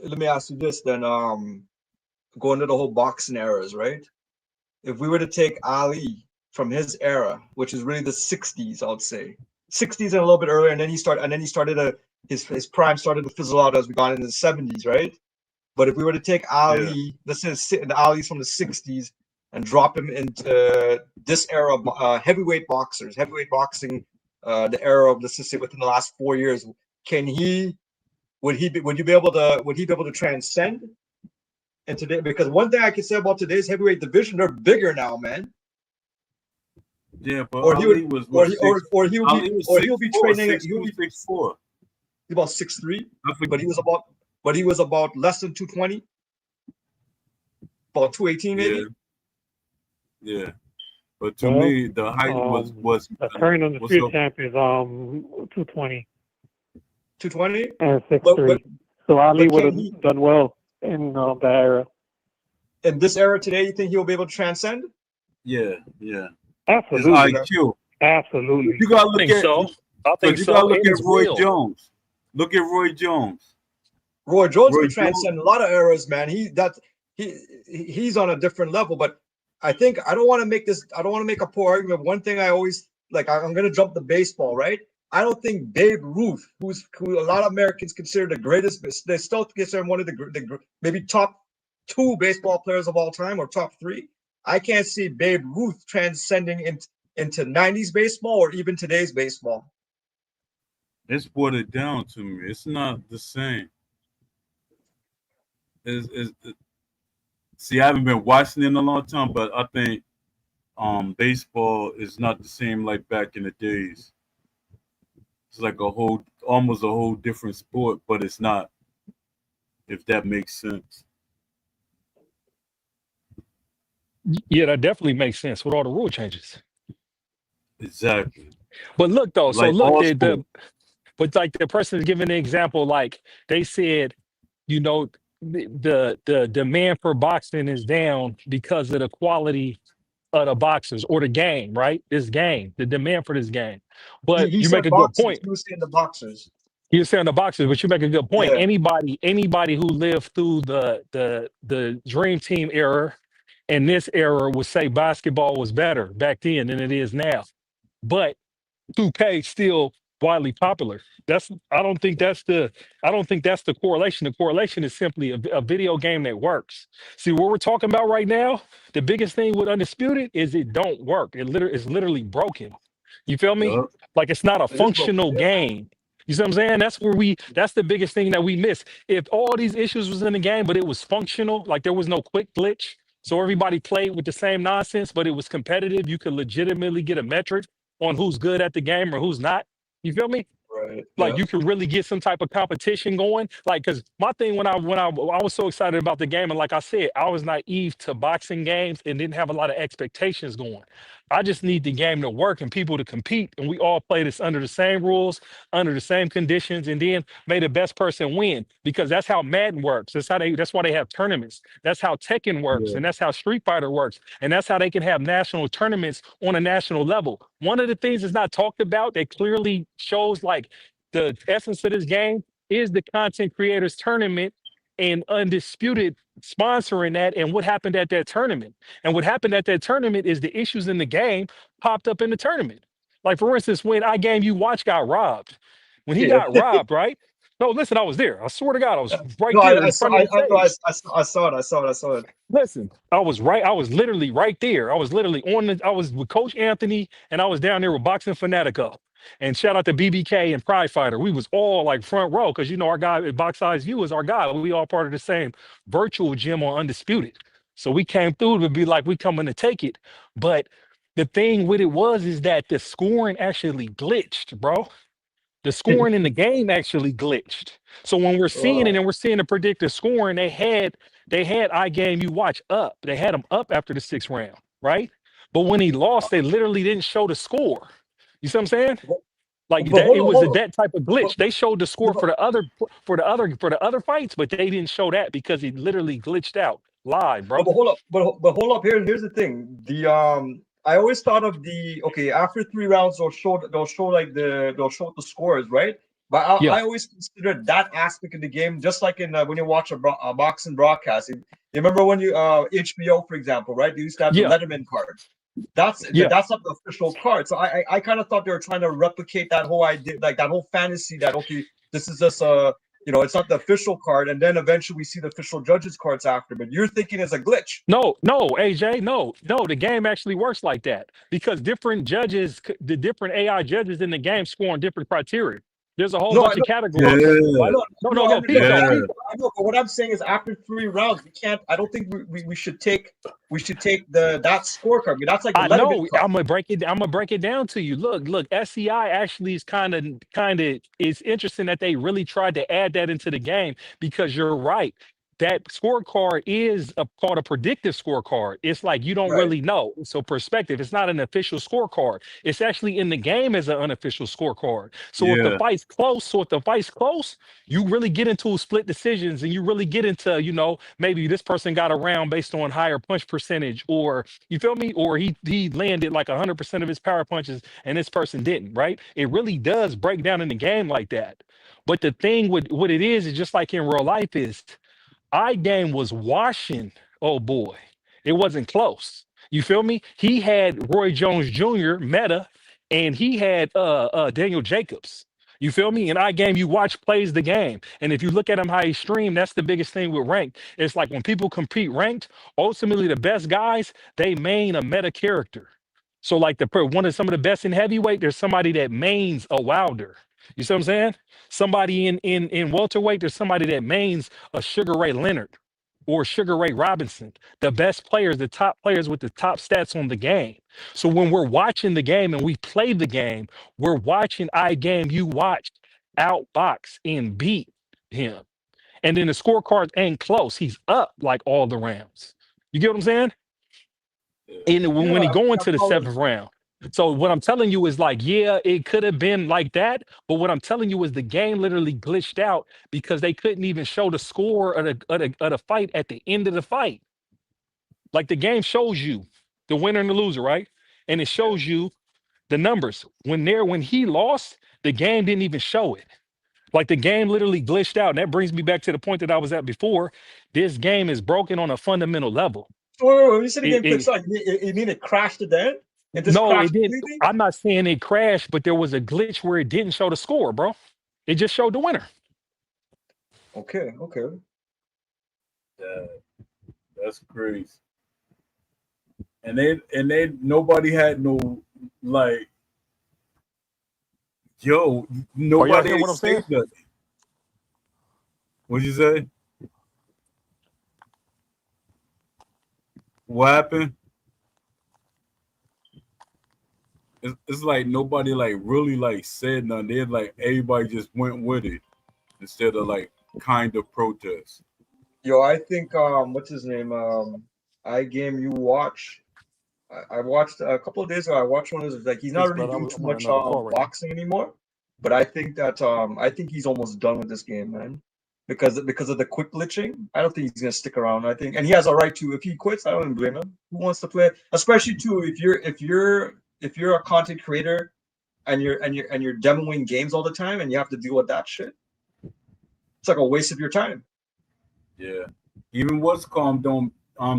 Let me ask you this then, going to the whole boxing eras, right? If we were to take Ali from his era, which is really the 60s, I would say 60s and a little bit earlier, and then he started his prime started to fizzle out as we got into the 70s, right? But if we were to take Ali, let's say the Ali's from the 60s and drop him into this era of heavyweight boxing, the era of, let's just say, within the last 4 years, would he be able to transcend? And today, because one thing I can say about today's heavyweight division, they're bigger now, man. Yeah, but Ali was he'll be training. He'll be 6'4". He's about 6'3", but he was about less than 220, about 218 maybe. Yeah. But to me, the height was the current on the street champ is 220. 220 and 6'3". So Ali would have done well in that era. In this era today, you think he'll be able to transcend? Yeah. Absolutely. His IQ. Absolutely. You gotta look I think you so. gotta look at Roy Jones. Look at Roy Jones. Roy Jones can transcend a lot of eras, man. He's on a different level. But I think I don't want to make a poor argument. One thing I always like, I'm gonna jump the baseball, right? I don't think Babe Ruth, who a lot of Americans consider the greatest, they still consider him one of the maybe top 2 baseball players of all time or top 3. I can't see Babe Ruth transcending into 90s baseball or even today's baseball. It's watered down to me. It's not the same. See, I haven't been watching it in a long time, but I think baseball is not the same like back in the days. It's like almost a whole different sport, but it's not, if that makes sense. Yeah, that definitely makes sense with all the rule changes. Exactly. But look though, so Like look, but like the person is giving an example, like they said, you know, the demand for boxing is down because of the quality of the boxers or the game, right? This game, the demand for this game. But He you said make a boxers, good point. he was saying the boxers. You're saying the boxers, but you make a good point. Yeah. Anybody who lived through the Dream Team era And this era would say basketball was better back then than it is now. But 2K still widely popular. That's I don't think that's the correlation. The correlation is simply a video game that works. See what we're talking about right now. The biggest thing with Undisputed is it don't work. It's literally broken. You feel me? Yup. Like it's not a It is broken. functional Yeah. game. You see what I'm saying? That's the biggest thing that we miss. If all these issues was in the game, but it was functional, like there was no quick glitch, so everybody played with the same nonsense, but it was competitive, you could legitimately get a metric on who's good at the game or who's not. You feel me? Right. Like Yeah. you could really get some type of competition going. Like, cause my thing I was so excited about the game, and like I said, I was naive to boxing games and didn't have a lot of expectations going. I just need the game to work and people to compete, and we all play this under the same rules, under the same conditions, and then may the best person win. Because that's how Madden works. That's why they have tournaments. That's how Tekken works, Yeah. and that's how Street Fighter works, and that's how they can have national tournaments on a national level. One of the things that's not talked about that clearly shows like the essence of this game is the content creators tournament and Undisputed sponsoring that and what happened at that tournament. And what happened at that tournament is the issues in the game popped up in the tournament. Like for instance, when I Game You Watch got robbed, when he Yeah. got robbed, right? No, listen, I was there. I swear to God, I was right No, there I in saw. front of the I know. stage. I saw it. I saw it. I saw it. Listen, I was right. I was literally right there. I was literally I was with Coach Anthony and I was down there with Boxing Fanatico. And shout out to BBK and Pride Fighter. We was all like front row because you know our guy at Box Size View is our guy. We all part of the same virtual gym on Undisputed. So we came through to be like we coming to take it. But the thing with it was is that the scoring actually glitched, bro. The scoring in the game actually glitched. So when we're seeing it Oh. and we're seeing the predictive scoring, they had iGame You Watch up. They had him up after the sixth round, right? But when he lost, they literally didn't show the score. You see what I'm saying? Like But that, hold it on, was hold on. that type of But, glitch. They showed the score but, for the other fights, but they didn't show that because it literally glitched out live, but bro. hold up. But hold up. Here's the thing. I always thought of okay, after 3 rounds they'll show the scores, right? But Yeah, I always considered that aspect of the game just like in when you watch a boxing broadcast. You remember when you HBO, for example, right? They used to have the yeah, Letterman card. That's yeah. that's not the official card. So I kind of thought they were trying to replicate that whole idea, like that whole fantasy that okay, this is just it's not the official card, and then eventually we see the official judges cards after. But you're thinking it's a glitch. No, no, AJ, no, no. The game actually works like that because different judges, the different AI judges in the game score on different criteria. There's a whole No, I bunch of know, categories. I Yeah. Like, know, no, no, no, I no, know, no, peep though, Yeah. peep. I know. But what I'm saying is, after 3 rounds, we can't. I don't think we should take that scorecard. I mean, that's like the I Letterman know. card. I'm gonna break it. I'm gonna break it down to you. Look. SEI actually is kind of. It's interesting that they really tried to add that into the game because you're right. That scorecard is called a predictive scorecard. It's like you don't Right, really know. So perspective. It's not an official scorecard. It's actually in the game as an unofficial scorecard. Yeah. So if the fight's close, you really get into split decisions and you really get into maybe this person got around based on higher punch percentage or you feel me? Or he landed like 100% of his power punches and this person didn't, right? It really does break down in the game like that. But the thing with what it is just like in real life is iGame was washing. Oh boy, it wasn't close. You feel me? He had Roy Jones Jr. Meta, and he had Daniel Jacobs. You feel me? And iGame, you watch plays the game, and if you look at him how he streamed, that's the biggest thing with ranked. It's like when people compete ranked, ultimately the best guys they main a meta character. So like one of some of the best in heavyweight, there's somebody that mains a Wilder. You see what I'm saying? Somebody in welterweight, there's somebody that mains a Sugar Ray Leonard or Sugar Ray Robinson, the best players, the top players with the top stats on the game. So when we're watching the game and we play the game, we're watching iGame you watched outbox and beat him. And then the scorecards ain't close. He's up like all the rounds. You get what I'm saying? And when yeah, he go I'm into the following. seventh round. So what I'm telling you is like, yeah, it could have been like that, but what I'm telling you is the game literally glitched out because they couldn't even show the score of the fight at the end of the fight. Like the game shows you the winner and the loser, right? And it Yeah. shows you the numbers. When he lost, the game didn't even show it. Like the game literally glitched out. And that brings me back to the point that I was at before. This game is broken on a fundamental level. So when you said the It, game clicked it on, you mean it crashed at the end? It just no, it crashed didn't. completely? I'm not saying it crashed, but there was a glitch where it didn't show the score, bro. It just showed the winner. Okay. Yeah, that's crazy. And they nobody had no like yo, Are y'all nobody hearing ain't what I'm saying? say nothing. What'd you say? What happened? It's like nobody like really like said nothing. They like everybody just went with it instead of like kind of protest. Yo, I think what's his name? I game you watch. I watched a couple of days ago. I watched one of his like he's not Peace, really brother. doing too I'm on much another call right now. boxing anymore, but I think that I think he's almost done with this game, man. Because of the quick glitching, I don't think he's gonna stick around. I think, and he has a right to. If he quits, I don't even blame him. Who wants to play? Especially too, if you're a content creator and you're demoing games all the time and you have to deal with that shit, it's like a waste of your time. Yeah. Even what's called don't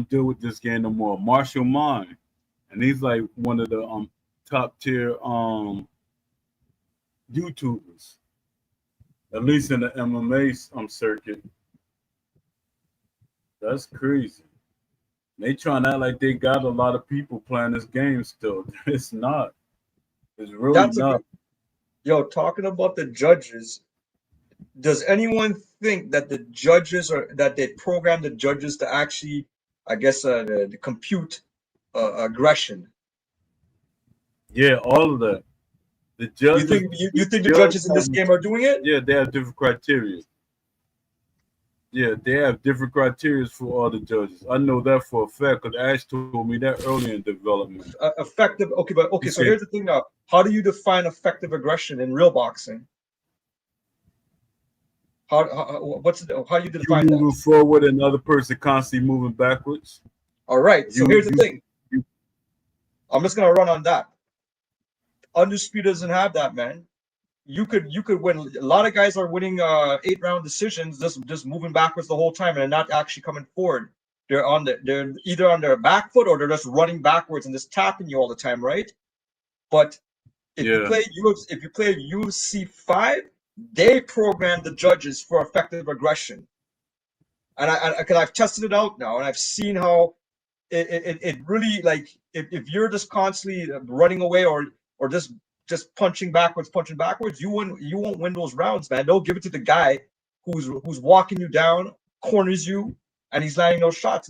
deal with this game no more. Marshall Mine. And he's like one of the top tier YouTubers. At least in the MMA circuit. That's crazy. They trying to act like they got a lot of people playing this game still. It's not. It's really That's a not. good. Yo, talking about the judges, does anyone think that the judges are that they program the judges to actually, I guess, the compute aggression? Yeah, all of that. The You judges, think you, the you think the judge, judges in this game are doing it? yeah, they have different criteria. Yeah, they have different criteria for all the judges. I know that for a fact because Ash told me that early in development. Effective. Okay, but He okay. So said here's the thing now. How do you define effective aggression in real boxing? How do you you define that? moving forward, another person constantly moving backwards. All right. So You here's the you thing. you. I'm just gonna run on that. Undisputed doesn't have that, man. You could win. A lot of guys are winning 8 round decisions, just moving backwards the whole time and they're not actually coming forward. They're either on their back foot or they're just running backwards and just tapping you all the time, right? But if you Yeah, play UFC 5, they program the judges for effective aggression. And because I've tested it out now and I've seen how it really like if you're just constantly running away or just punching backwards, you won't win those rounds, man. They'll give it to the guy who's walking you down, corners you, and he's landing those shots.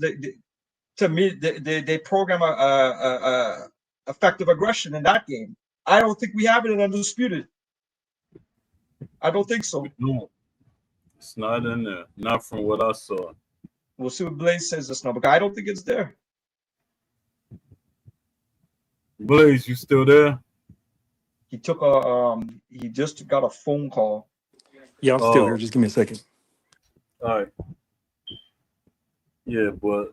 To me, they program a effective aggression in that game. I don't think we have it in Undisputed. I don't think so. no, it's not in there. Not from what I saw. We'll see what Blaze says this now, but I don't think it's there. Blaze, you still there? He just got a phone call. Yeah, I'm still here. Oh, Just give me a second. all right. Yeah, but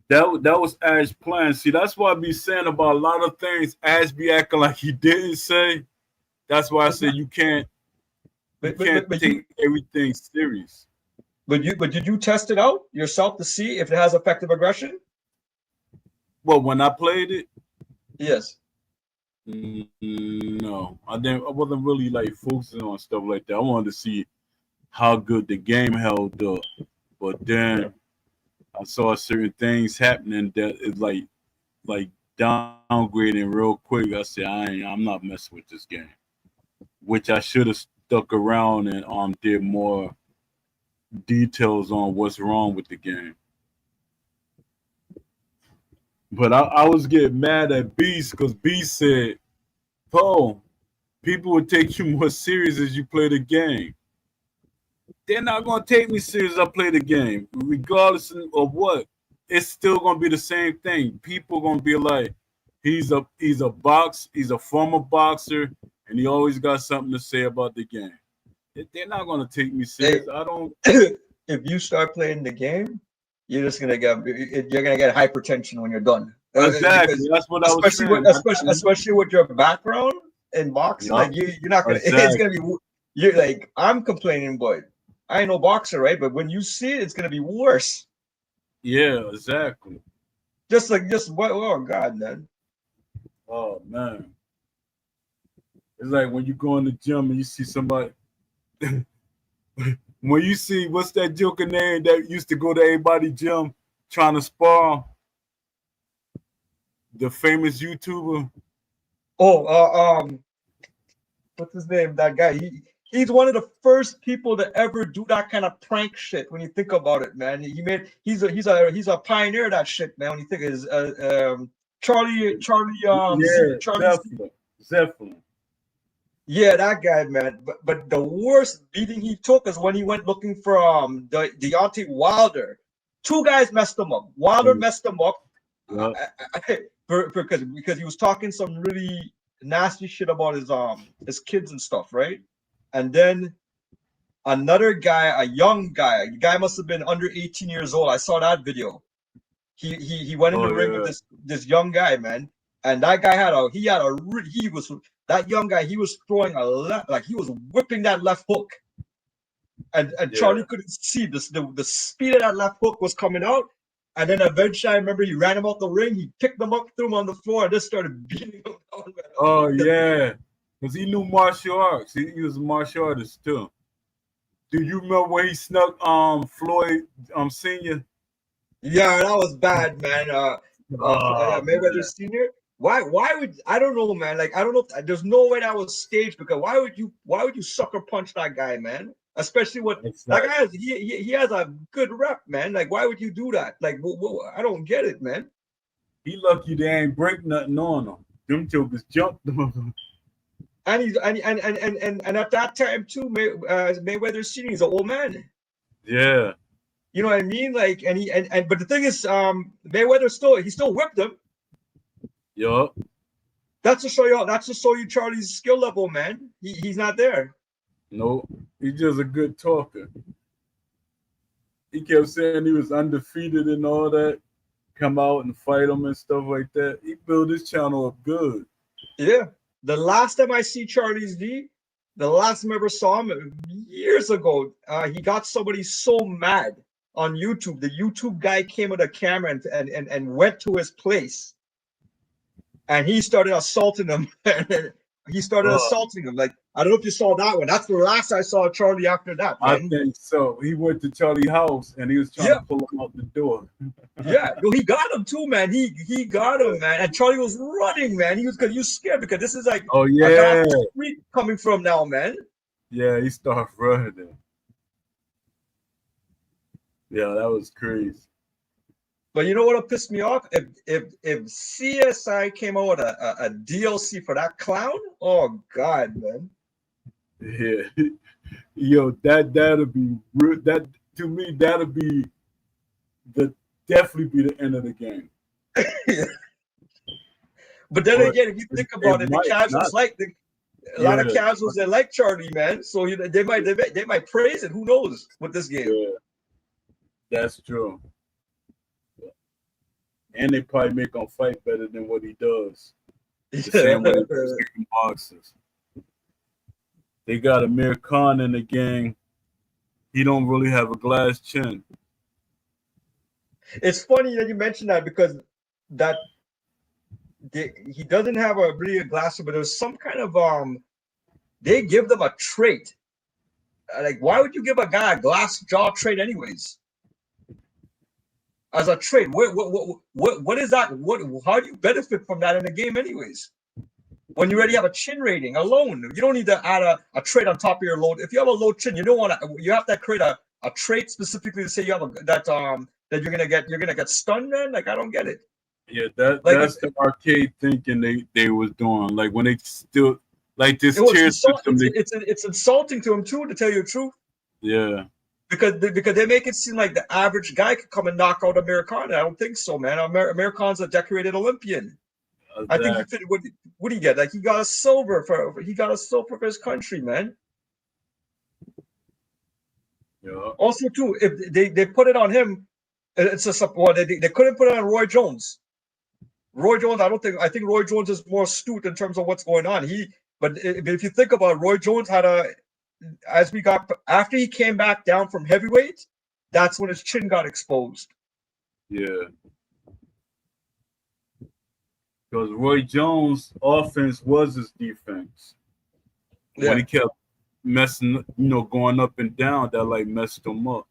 that was Ash plan. See, that's what I be saying about a lot of things. Ash be acting like he didn't say. That's why I say you can't But you take everything serious. but did you test it out yourself to see if it has effective aggression? Well, when I played it, Yes. no, I didn't. I wasn't really like focusing on stuff like that. I wanted to see how good the game held up. But then I saw certain things happening that is like downgrading real quick. I said I'm not messing with this game. Which I should have stuck around and did more details on what's wrong with the game. But I was getting mad at Beast because Beast said, Paul, people would take you more serious as you play the game. They're not gonna take me serious as I play the game, regardless of what. It's still gonna be the same thing. People gonna be like, he's a former boxer, and he always got something to say about the game. They're not gonna take me serious. I don't. If you start playing the game, you're gonna get hypertension when you're done. Exactly. Because That's what I was saying. especially with your background in boxing, Yeah, like you're not gonna. It's exactly. gonna be. You're like I'm complaining, but I ain't no boxer, right? But when you see it, it's gonna be worse. Yeah, exactly. what? Oh God, man. Oh man, it's like when you go in the gym and you see somebody. When you see what's that joker name that used to go to everybody gym trying to spar, the famous YouTuber. Oh, what's his name? That guy. He's one of the first people to ever do that kind of prank shit. When you think about it, man, he's a pioneer of that shit, man. When you think is Yeah, Charlie Z. Zeppelin. Yeah, that guy, man. But the worst beating he took is when he went looking for Deontay Wilder. Two guys messed him up. Wilder messed him up Yeah. because he was talking some really nasty shit about his kids and stuff, right? And then another guy, a young guy, the guy must have been under 18 years old. I saw that video. He went in the Oh ring with yeah. this young guy, man, and that guy that young guy, he was throwing a left, like he was whipping that left hook, and Yeah. Charlie couldn't see this the speed of that left hook was coming out, and then eventually I remember he ran him out the ring, he picked him up, threw him on the floor, and just started beating him down, man. Oh yeah. Because he knew martial arts. He was a martial artist too. Do you remember when he snuck Floyd Senior? Yeah, that was bad, man. Oh Mayweather man. Senior. Why would I don't know, man. Like I don't know. There's no way that was staged because why would you sucker punch that guy, man? Especially what that Exactly. guy has. He has a good rep, man. Like why would you do that? Like I don't get it, man. He lucky they ain't break nothing on him. Them jokers jumped him. And he's and at that time too, Mayweather Senior, he's an old man. Yeah. You know what I mean? Like and but the thing is, Mayweather still whipped him. Yup. That's to show you. That's to show you Charlie's skill level, man. He's not there. No. He's just a good talker. He kept saying he was undefeated and all that. Come out and fight him and stuff like that. He built his channel up good. Yeah. The last time I see Charlie Z, the last time I ever saw him years ago, he got somebody so mad on YouTube. The YouTube guy came with a camera and went to his place, and he started assaulting him. Like I don't know if you saw that one. That's the last I saw of Charlie after that, I man. think so. He went to Charlie's house and he was trying Yeah. to pull him out the door. Yeah, no, he got him too, man. He got him, man. And Charlie was running, man. He was scared because this is like Oh a guy yeah. off the street coming from now, man. Yeah, he started running. Yeah, that was crazy. But you know what'll piss me off? If CSI came out with a DLC for that clown, oh god, man. Yeah. Yo, that'll be that to me, that'll be definitely be the end of the game. But then But again, if you think about it, the might casuals not. a lot of Yeah. casuals they like Charlie, man. So they might praise it. Who knows with this game? Yeah, that's true. And they probably make him fight better than what he does. The same way they're kicking boxers. They got Amir Khan in the gang. He don't really have a glass chin. It's funny that you mentioned that because that he doesn't have really a glass, but there's some kind of they give them a trait. Like, why would you give a guy a glass jaw trait anyways? As a trait, what is that? How do you benefit from that in the game anyways? When you already have a chin rating alone, you don't need to add a trait on top of your low. If you have a low chin, you don't want to. You have to create a trait specifically to say you have that you're gonna get stunned, man. Like I don't get it. Yeah, Like that's the arcade thinking they was doing. Like when they still like this it was tier system. it's insulting to him too, to tell you the truth. Yeah. Because they make it seem like the average guy could come and knock out Amir Khan. I don't think so, man. Amir Khan's a decorated Olympian. I think he fit. What do you get? Like he got a silver for his country, man. Yeah. Also, too, if they put it on him, it's a well, they couldn't put it on Roy Jones. Roy Jones, I think Roy Jones is more astute in terms of what's going on. But if you think about it, Roy Jones after he came back down from heavyweight, that's when his chin got exposed. Yeah. Because Roy Jones' offense was his defense. When he Yeah. kept messing, going up and down, that like messed him up.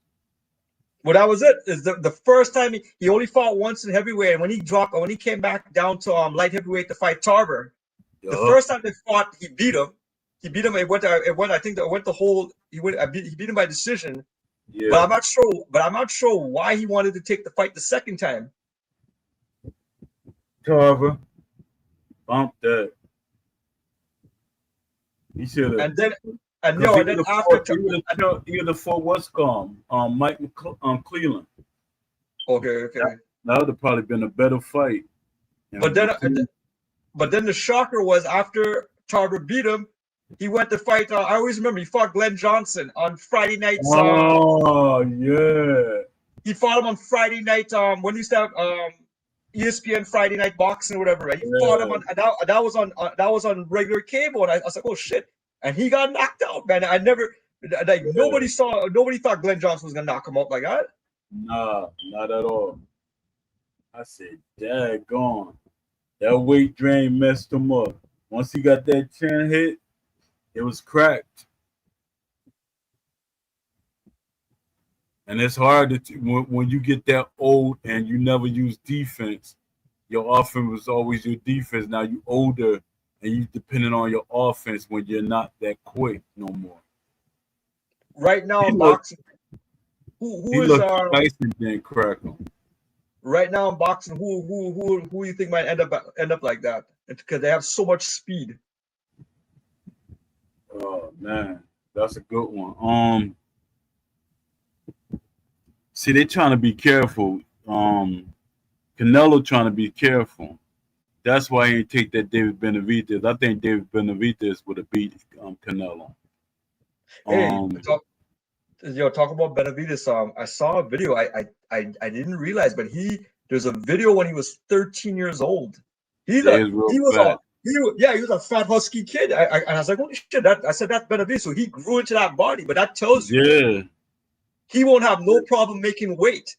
Well, that was it. Is the first time he only fought once in heavyweight, and when he came back down to light heavyweight to fight Tarver, the Yup. first time they fought, he beat him. He beat him. It went. I think that went the whole. He beat him by decision. But Yeah. I'm not sure. But I'm not sure why he wanted to take the fight the second time. Tarver. Bump that. He should have. And then and Because and then after. he would have fought what's called Mike Cleveland. Okay. That would have probably been a better fight. But then the shocker was after Tarver beat him, he went to fight. I always remember he fought Glenn Johnson on Friday nights. Oh yeah. He fought him on Friday night. When he used to have ESPN Friday Night Boxing or whatever. Right? He fought him on that was on regular cable, and I was like, oh shit! And he got knocked out, man. Nobody thought Glenn Johnson was gonna knock him out like that. Nah, not at all. I said, daggone. That weight drain messed him up. Once he got that chin hit, it was cracked. And it's hard to when you get that old and you never use defense. Your offense was always your defense. Now you older and you depending on your offense when you're not that quick no more. Right now in boxing, who is Tyson didn't crack him. Right now in boxing, who you think might end up like that? Because they have so much speed. Oh man, that's a good one. See, they're trying to be careful. Canelo trying to be careful. That's why he ain't take that David Benavidez. I think David Benavidez would have beat Canelo. Hey, talk about Benavidez. I saw a video. I didn't realize, but there's a video when he was 13 years old. He was a fat husky kid. And I was like, holy shit! I said that's Benavidez. So he grew into that body, but that tells you he won't have no problem making weight.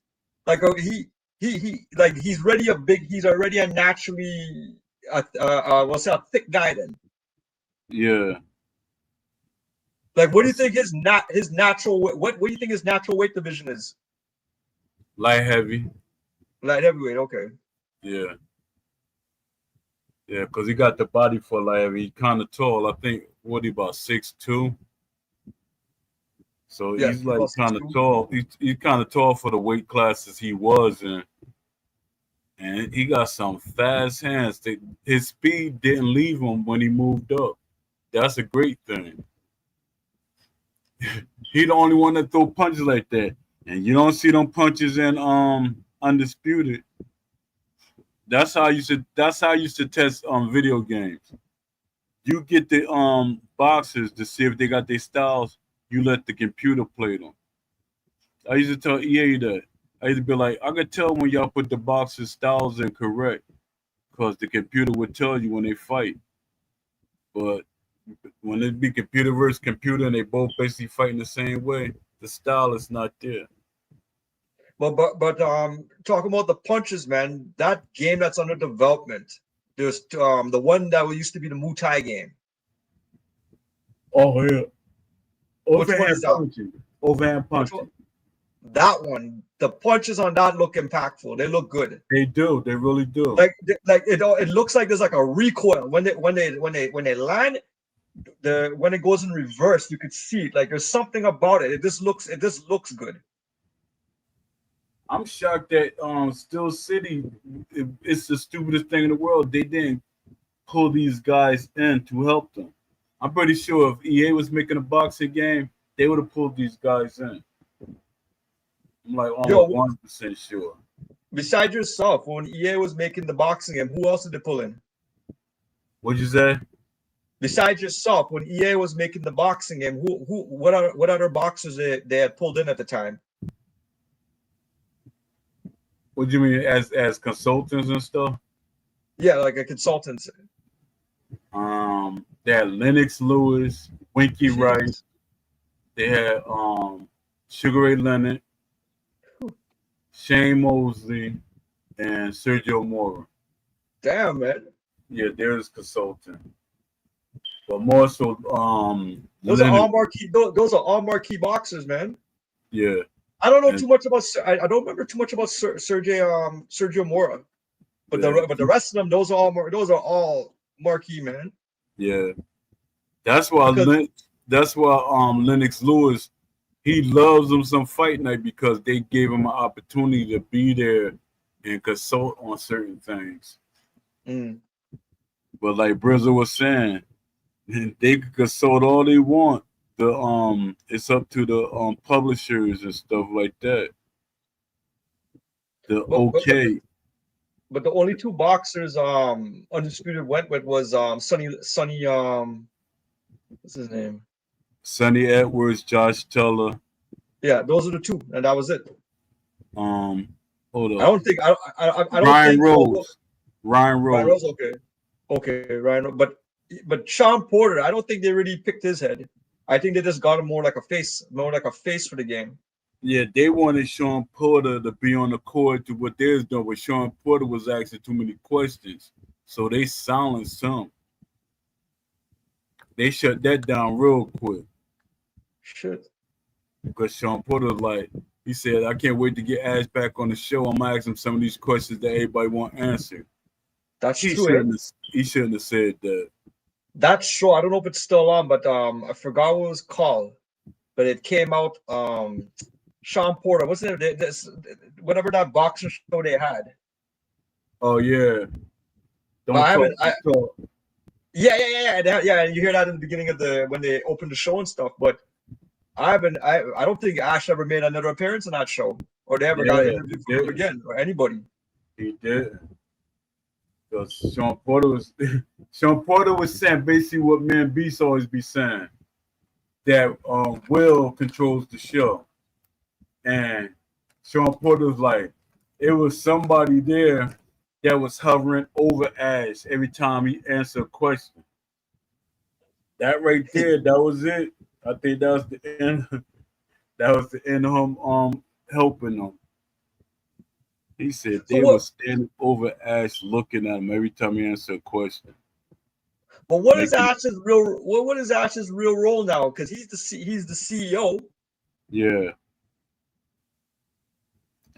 Like he's already a naturally a thick guy then. Yeah. Like, what do you think his natural what do you think his natural weight division is? Light heavy. Light heavyweight, okay. Yeah. Yeah, because he got the body for light heavy. He's kind of tall. I think what he about 6'2". So yeah, he's like kind of tall. He's kind of tall for the weight classes he was in. And he got some fast hands. His speed didn't leave him when he moved up. That's a great thing. He the only one that throw punches like that. And you don't see them punches in Undisputed. That's how I used to test video games. You get the boxers to see if they got their styles, you let the computer play them. I used to tell EA that. I used to be like, I could tell when y'all put the boxers' styles in correct, because the computer would tell you when they fight. But when it be computer versus computer and they both basically fighting the same way, the style is not there. But talking about the punches, man, that game that's under development. There's the one that used to be the Muay Thai game. Oh yeah. Overhand punching. Overhand punching. That one, the punches on that look impactful. They look good. They do. They really do. Like it looks like there's like a recoil when they land. When it goes in reverse, you could see it. Like there's something about it. It just looks good. I'm shocked that Steel City, it's the stupidest thing in the world. They didn't pull these guys in to help them. I'm pretty sure if EA was making a boxing game, they would have pulled these guys in. I'm like almost 100% sure. Besides yourself, when EA was making the boxing game, who else did they pull in? What'd you say? Besides yourself, when EA was making the boxing game, what other boxers they had pulled in at the time? What do you mean, as consultants and stuff? Yeah, like a consultant. They had Lennox Lewis, Winky Rice. They had Sugar Ray Leonard, Shane Mosley, and Sergio Mora. Damn, man. Yeah, there's consulting, but more so Those are Linux. all marquee. Those are all marquee boxers, man. Yeah, I don't know and too much about. I don't remember too much about Sergio Mora, but yeah, the rest of them, those are all marquee, man. yeah. That's why Because Lennox Lewis, he loves them some fight night because they gave him an opportunity to be there and consult on certain things. mm, But like Brizzo was saying, they can consult all they want. It's up to the publishers and stuff like that. The but, but but okay, but the only two boxers Undisputed went with was Sonny what's his name? Sonny Edwards, Josh Teller, Yeah, those are the two, and that was it. um, hold I up, don't think I don't Ryan think Rose, Ryan Ryan Rose. Rose, okay, Ryan, but Sean Porter, I don't think they really picked his head. I think they just got him more like a face for the game. Yeah, they wanted Sean Porter to be on the court to what they're doing, but Sean Porter was asking too many questions. So they silenced him. They shut that down real quick Shit, because Sean Porter was like, he said, I can't wait to get Ash back on the show. I'm gonna ask him some of these questions that everybody want answered. that's He true. Eh? shouldn't have said that. That show, I don't know if it's still on, but I forgot what it was called, but it came out. Sean Porter, wasn't it? Whatever that boxing show they had. Oh yeah. But Don't I haven't. talk, don't talk. Yeah. You hear that in the beginning of when they opened the show and stuff. But I haven't. I don't think Ash ever made another appearance in that show, or they ever got Yeah, interviewed he from him did. again, or anybody. He did. Because Sean Porter was saying basically what me and Beast always be saying, that Will controls the show. And Sean Porter was like, it was somebody there that was hovering over Ash every time he answered a question. That right there, that was it. I think that was the end. That was the end of him helping them. He said So they what? were standing over Ash looking at him every time he answered a question. But what is Making Ash's real? What is Ash's real role now? Because he's the CEO. Yeah,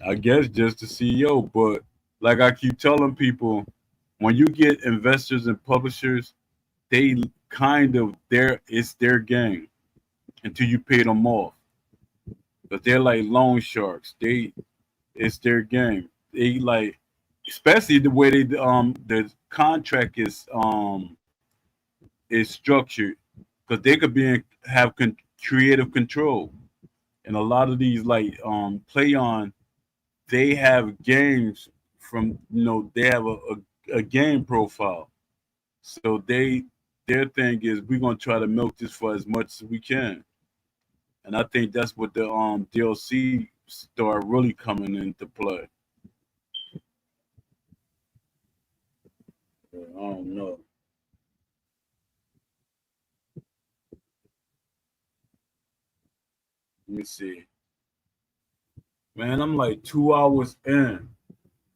I guess just the CEO. But like I keep telling people, when you get investors and publishers, they kind of it's their game until you pay them off. But they're like loan sharks. It's their game. They like, especially the way the contract is structured, because they could have creative control. And a lot of these like play on, they have games from they have a game profile. So their thing is we're gonna try to milk this for as much as we can. And I think that's what the DLC start really coming into play. I don't know. Let me see. Man, I'm like 2 hours in.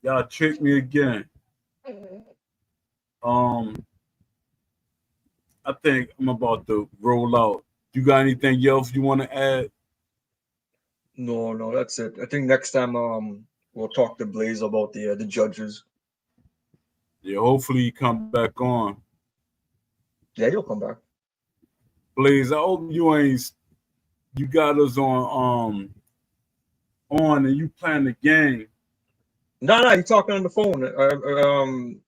Y'all tricked me again. Um, I think I'm about to roll out. You got anything else you want to add? No, that's it. I think next time we'll talk to Blaze about the judges. Yeah, hopefully you come back on. Yeah, you'll come back. Blaze, I hope you got us on and you playing the game. No, he's talking on the phone.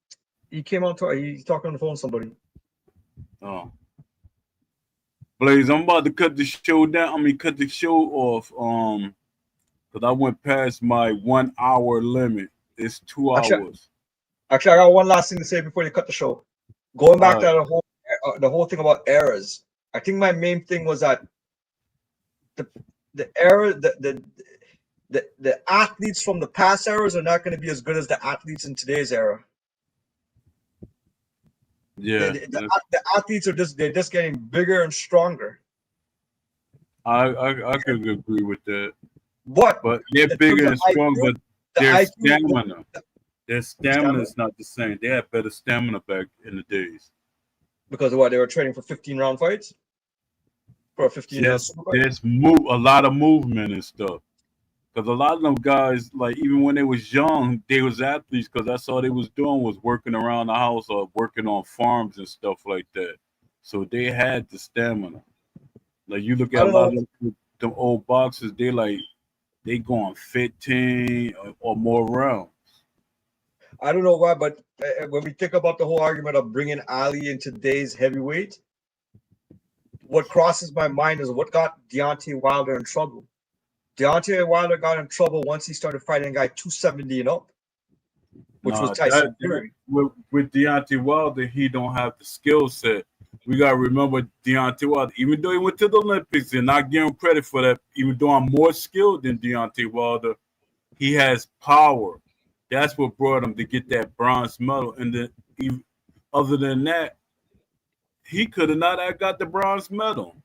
He came on. He's talking on the phone to somebody. Oh. Blaze, I'm about to cut the show down. Cut the show off. Because I went past my 1 hour limit. It's 2 hours. Actually, I got one last thing to say before you cut the show. Going back All to right. the whole thing about eras. I think my main thing was that the era the athletes from the past eras are not going to be as good as the athletes in today's era. Yeah, The athletes are they're just getting bigger and stronger. I could agree with that. But But they're in terms bigger of and strong, IQ, but the their IQ, stamina. Their stamina is not the same. They had better stamina back in the days. Because of what, they were training for 15-round fights? For a 15-round super fight? There's a lot of movement and stuff. Because a lot of them guys, like even when they was young, they was athletes because that's all they was doing was working around the house or working on farms and stuff like that. So they had the stamina. Like you look I at a don't lot know. of them old boxers, they going 15 or more rounds. I don't know why, but when we think about the whole argument of bringing Ali in today's heavyweight, what crosses my mind is what got Deontay Wilder in trouble. Deontay Wilder got in trouble once he started fighting a guy 270 and up, which was Tyson Fury. With Deontay Wilder, he don't have the skill set. We gotta remember Deontay Wilder, even though he went to the Olympics, and not give him credit for that, even though I'm more skilled than Deontay Wilder, he has power. That's what brought him to get that bronze medal. And then, other than that, he could have not have got the bronze medal.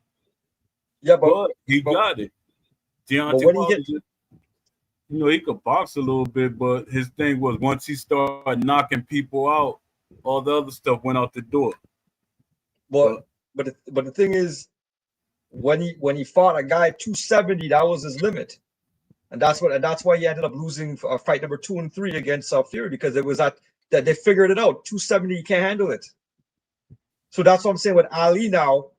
Yeah, but he got it. Deontay Wilder, he could box a little bit, but his thing was once he started knocking people out, all the other stuff went out the door. But the thing is, when he fought a guy 270, that was his limit, and that's why he ended up losing fight number 2 and 3 against Fury, because it was that they figured it out. 270, he can't handle it. So that's what I'm saying with Ali now.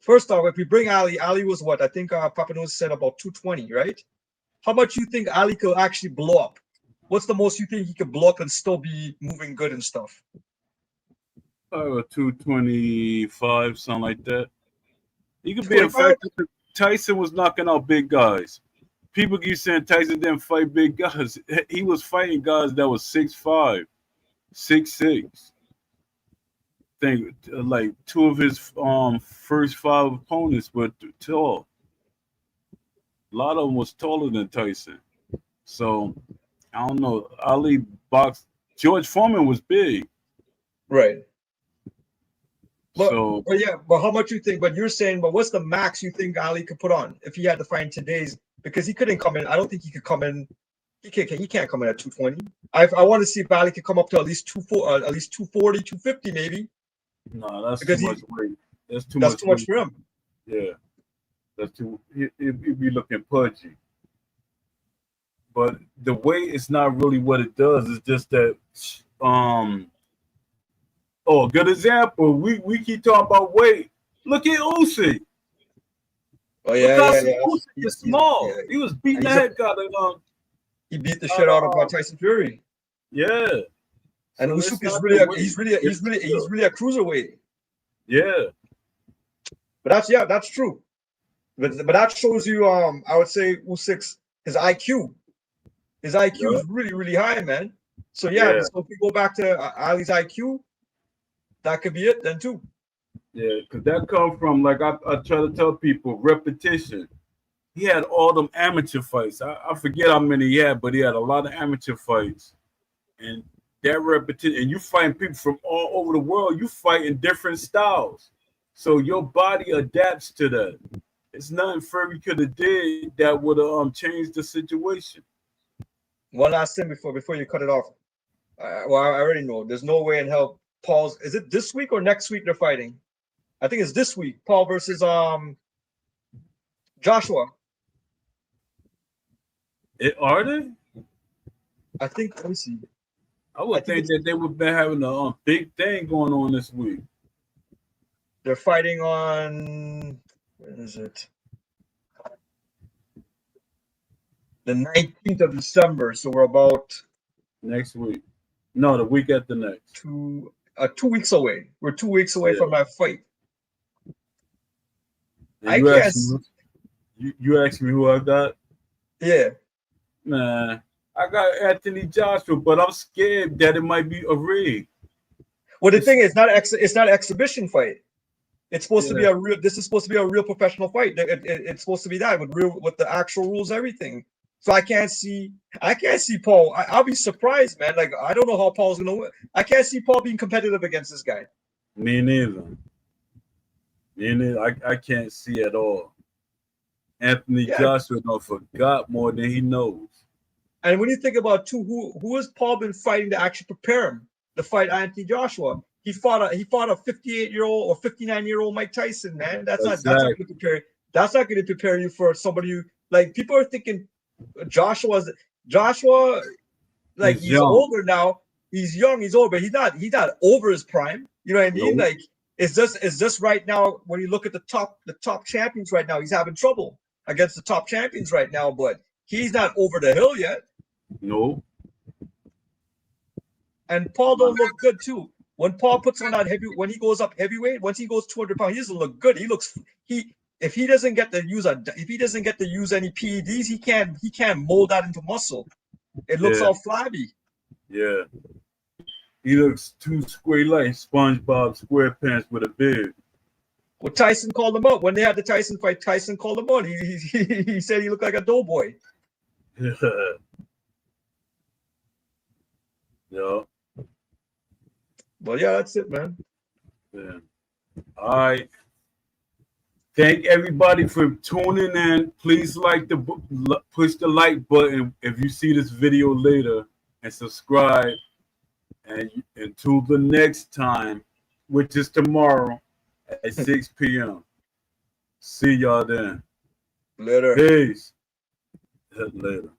First off, if we bring Ali was what I think Papa Nose said about 220, right? How much you think Ali could actually blow up? What's the most you think he could blow up and still be moving good and stuff? 225, something like that. He could be effective. Tyson was knocking out big guys. People keep saying Tyson didn't fight big guys. He was fighting guys that was 6'5", 6'6". I think like 2 of his first 5 opponents were tall. A lot of them was taller than Tyson. So I don't know. Ali boxed. George Foreman was big. Right. But, so, but how much you think? But you're saying, but what's the max you think Ali could put on if he had to find today's? Because he couldn't come in. I don't think he could come in. He can't come in at 220. I want to see if Ali could come up to at least 240, 250 maybe. No, that's too much weight. That's too much for him. Yeah, that's too. He'd be looking pudgy. But the weight is not really what it does. It's just that. Oh, a good example. We keep talking about weight. Look at Usyk. Oh yeah. Usyk is small. He was beating the heck out of He beat the shit out of Tyson Fury. Yeah. And Usyk is he's really a cruiserweight. Yeah. But that's true. But that shows you I would say Usyk's his IQ. His IQ is really, really high, man. So so if we go back to Ali's IQ, that could be it then too. Yeah, because that comes from, like I try to tell people, repetition. He had all them amateur fights. I forget how many he had, but he had a lot of amateur fights. And that repetition, and you fighting people from all over the world, you fight in different styles. So your body adapts to that. It's nothing Fury could have did that would have changed the situation. One last thing before you cut it off. Well, I already know. There's no way in hell Paul's. Is it this week or next week they're fighting? I think it's this week. Paul versus Joshua. Are they? I think. Let me see. I would think that they would be having a big thing going on this week. They're fighting on. When is it? The 19th of December. So we're about next week. No, the week after next. 2 weeks away. We're 2 weeks away from that fight. You asked me who I got? Yeah. Man, I got Anthony Joshua, but I'm scared that it might be a rig. Well, the thing is, it's not an exhibition fight. It's supposed to be a real. This is supposed to be a real professional fight. It's supposed to be that with the actual rules, everything. So I can't see Paul. I'll be surprised, man. Like I don't know how Paul's gonna win. I can't see Paul being competitive against this guy. Me neither. I can't see at all. Anthony Joshua forgot more than he knows. And when you think about too, who has Paul been fighting to actually prepare him to fight Anthony Joshua? He fought a 58-year-old or 59-year-old Mike Tyson, man. That's not going to prepare. That's not going to prepare you for somebody who, like, people are thinking Joshua, like, he's older now. He's young, he's old, but he's not over his prime. You know what I mean? Nope. Like, it's just right now, when you look at the top champions right now, he's having trouble against the top champions right now, but he's not over the hill yet. No. And Paul don't look good too. When Paul puts on that when he goes up heavyweight, once he goes 200 pounds, he doesn't look good. If he doesn't get to use any PEDs, he can't mold that into muscle. It looks all flabby. Yeah. He looks too square like SpongeBob SquarePants with a beard. Well, Tyson called him out when they had the Tyson fight. Tyson called him out. He said he looked like a doughboy. Yeah. Well, yeah, that's it, man. Yeah. All right. Thank everybody for tuning in. Please push the like button if you see this video later, and subscribe. And until the next time, which is tomorrow at 6 p.m. See y'all then. Later. Peace. Later.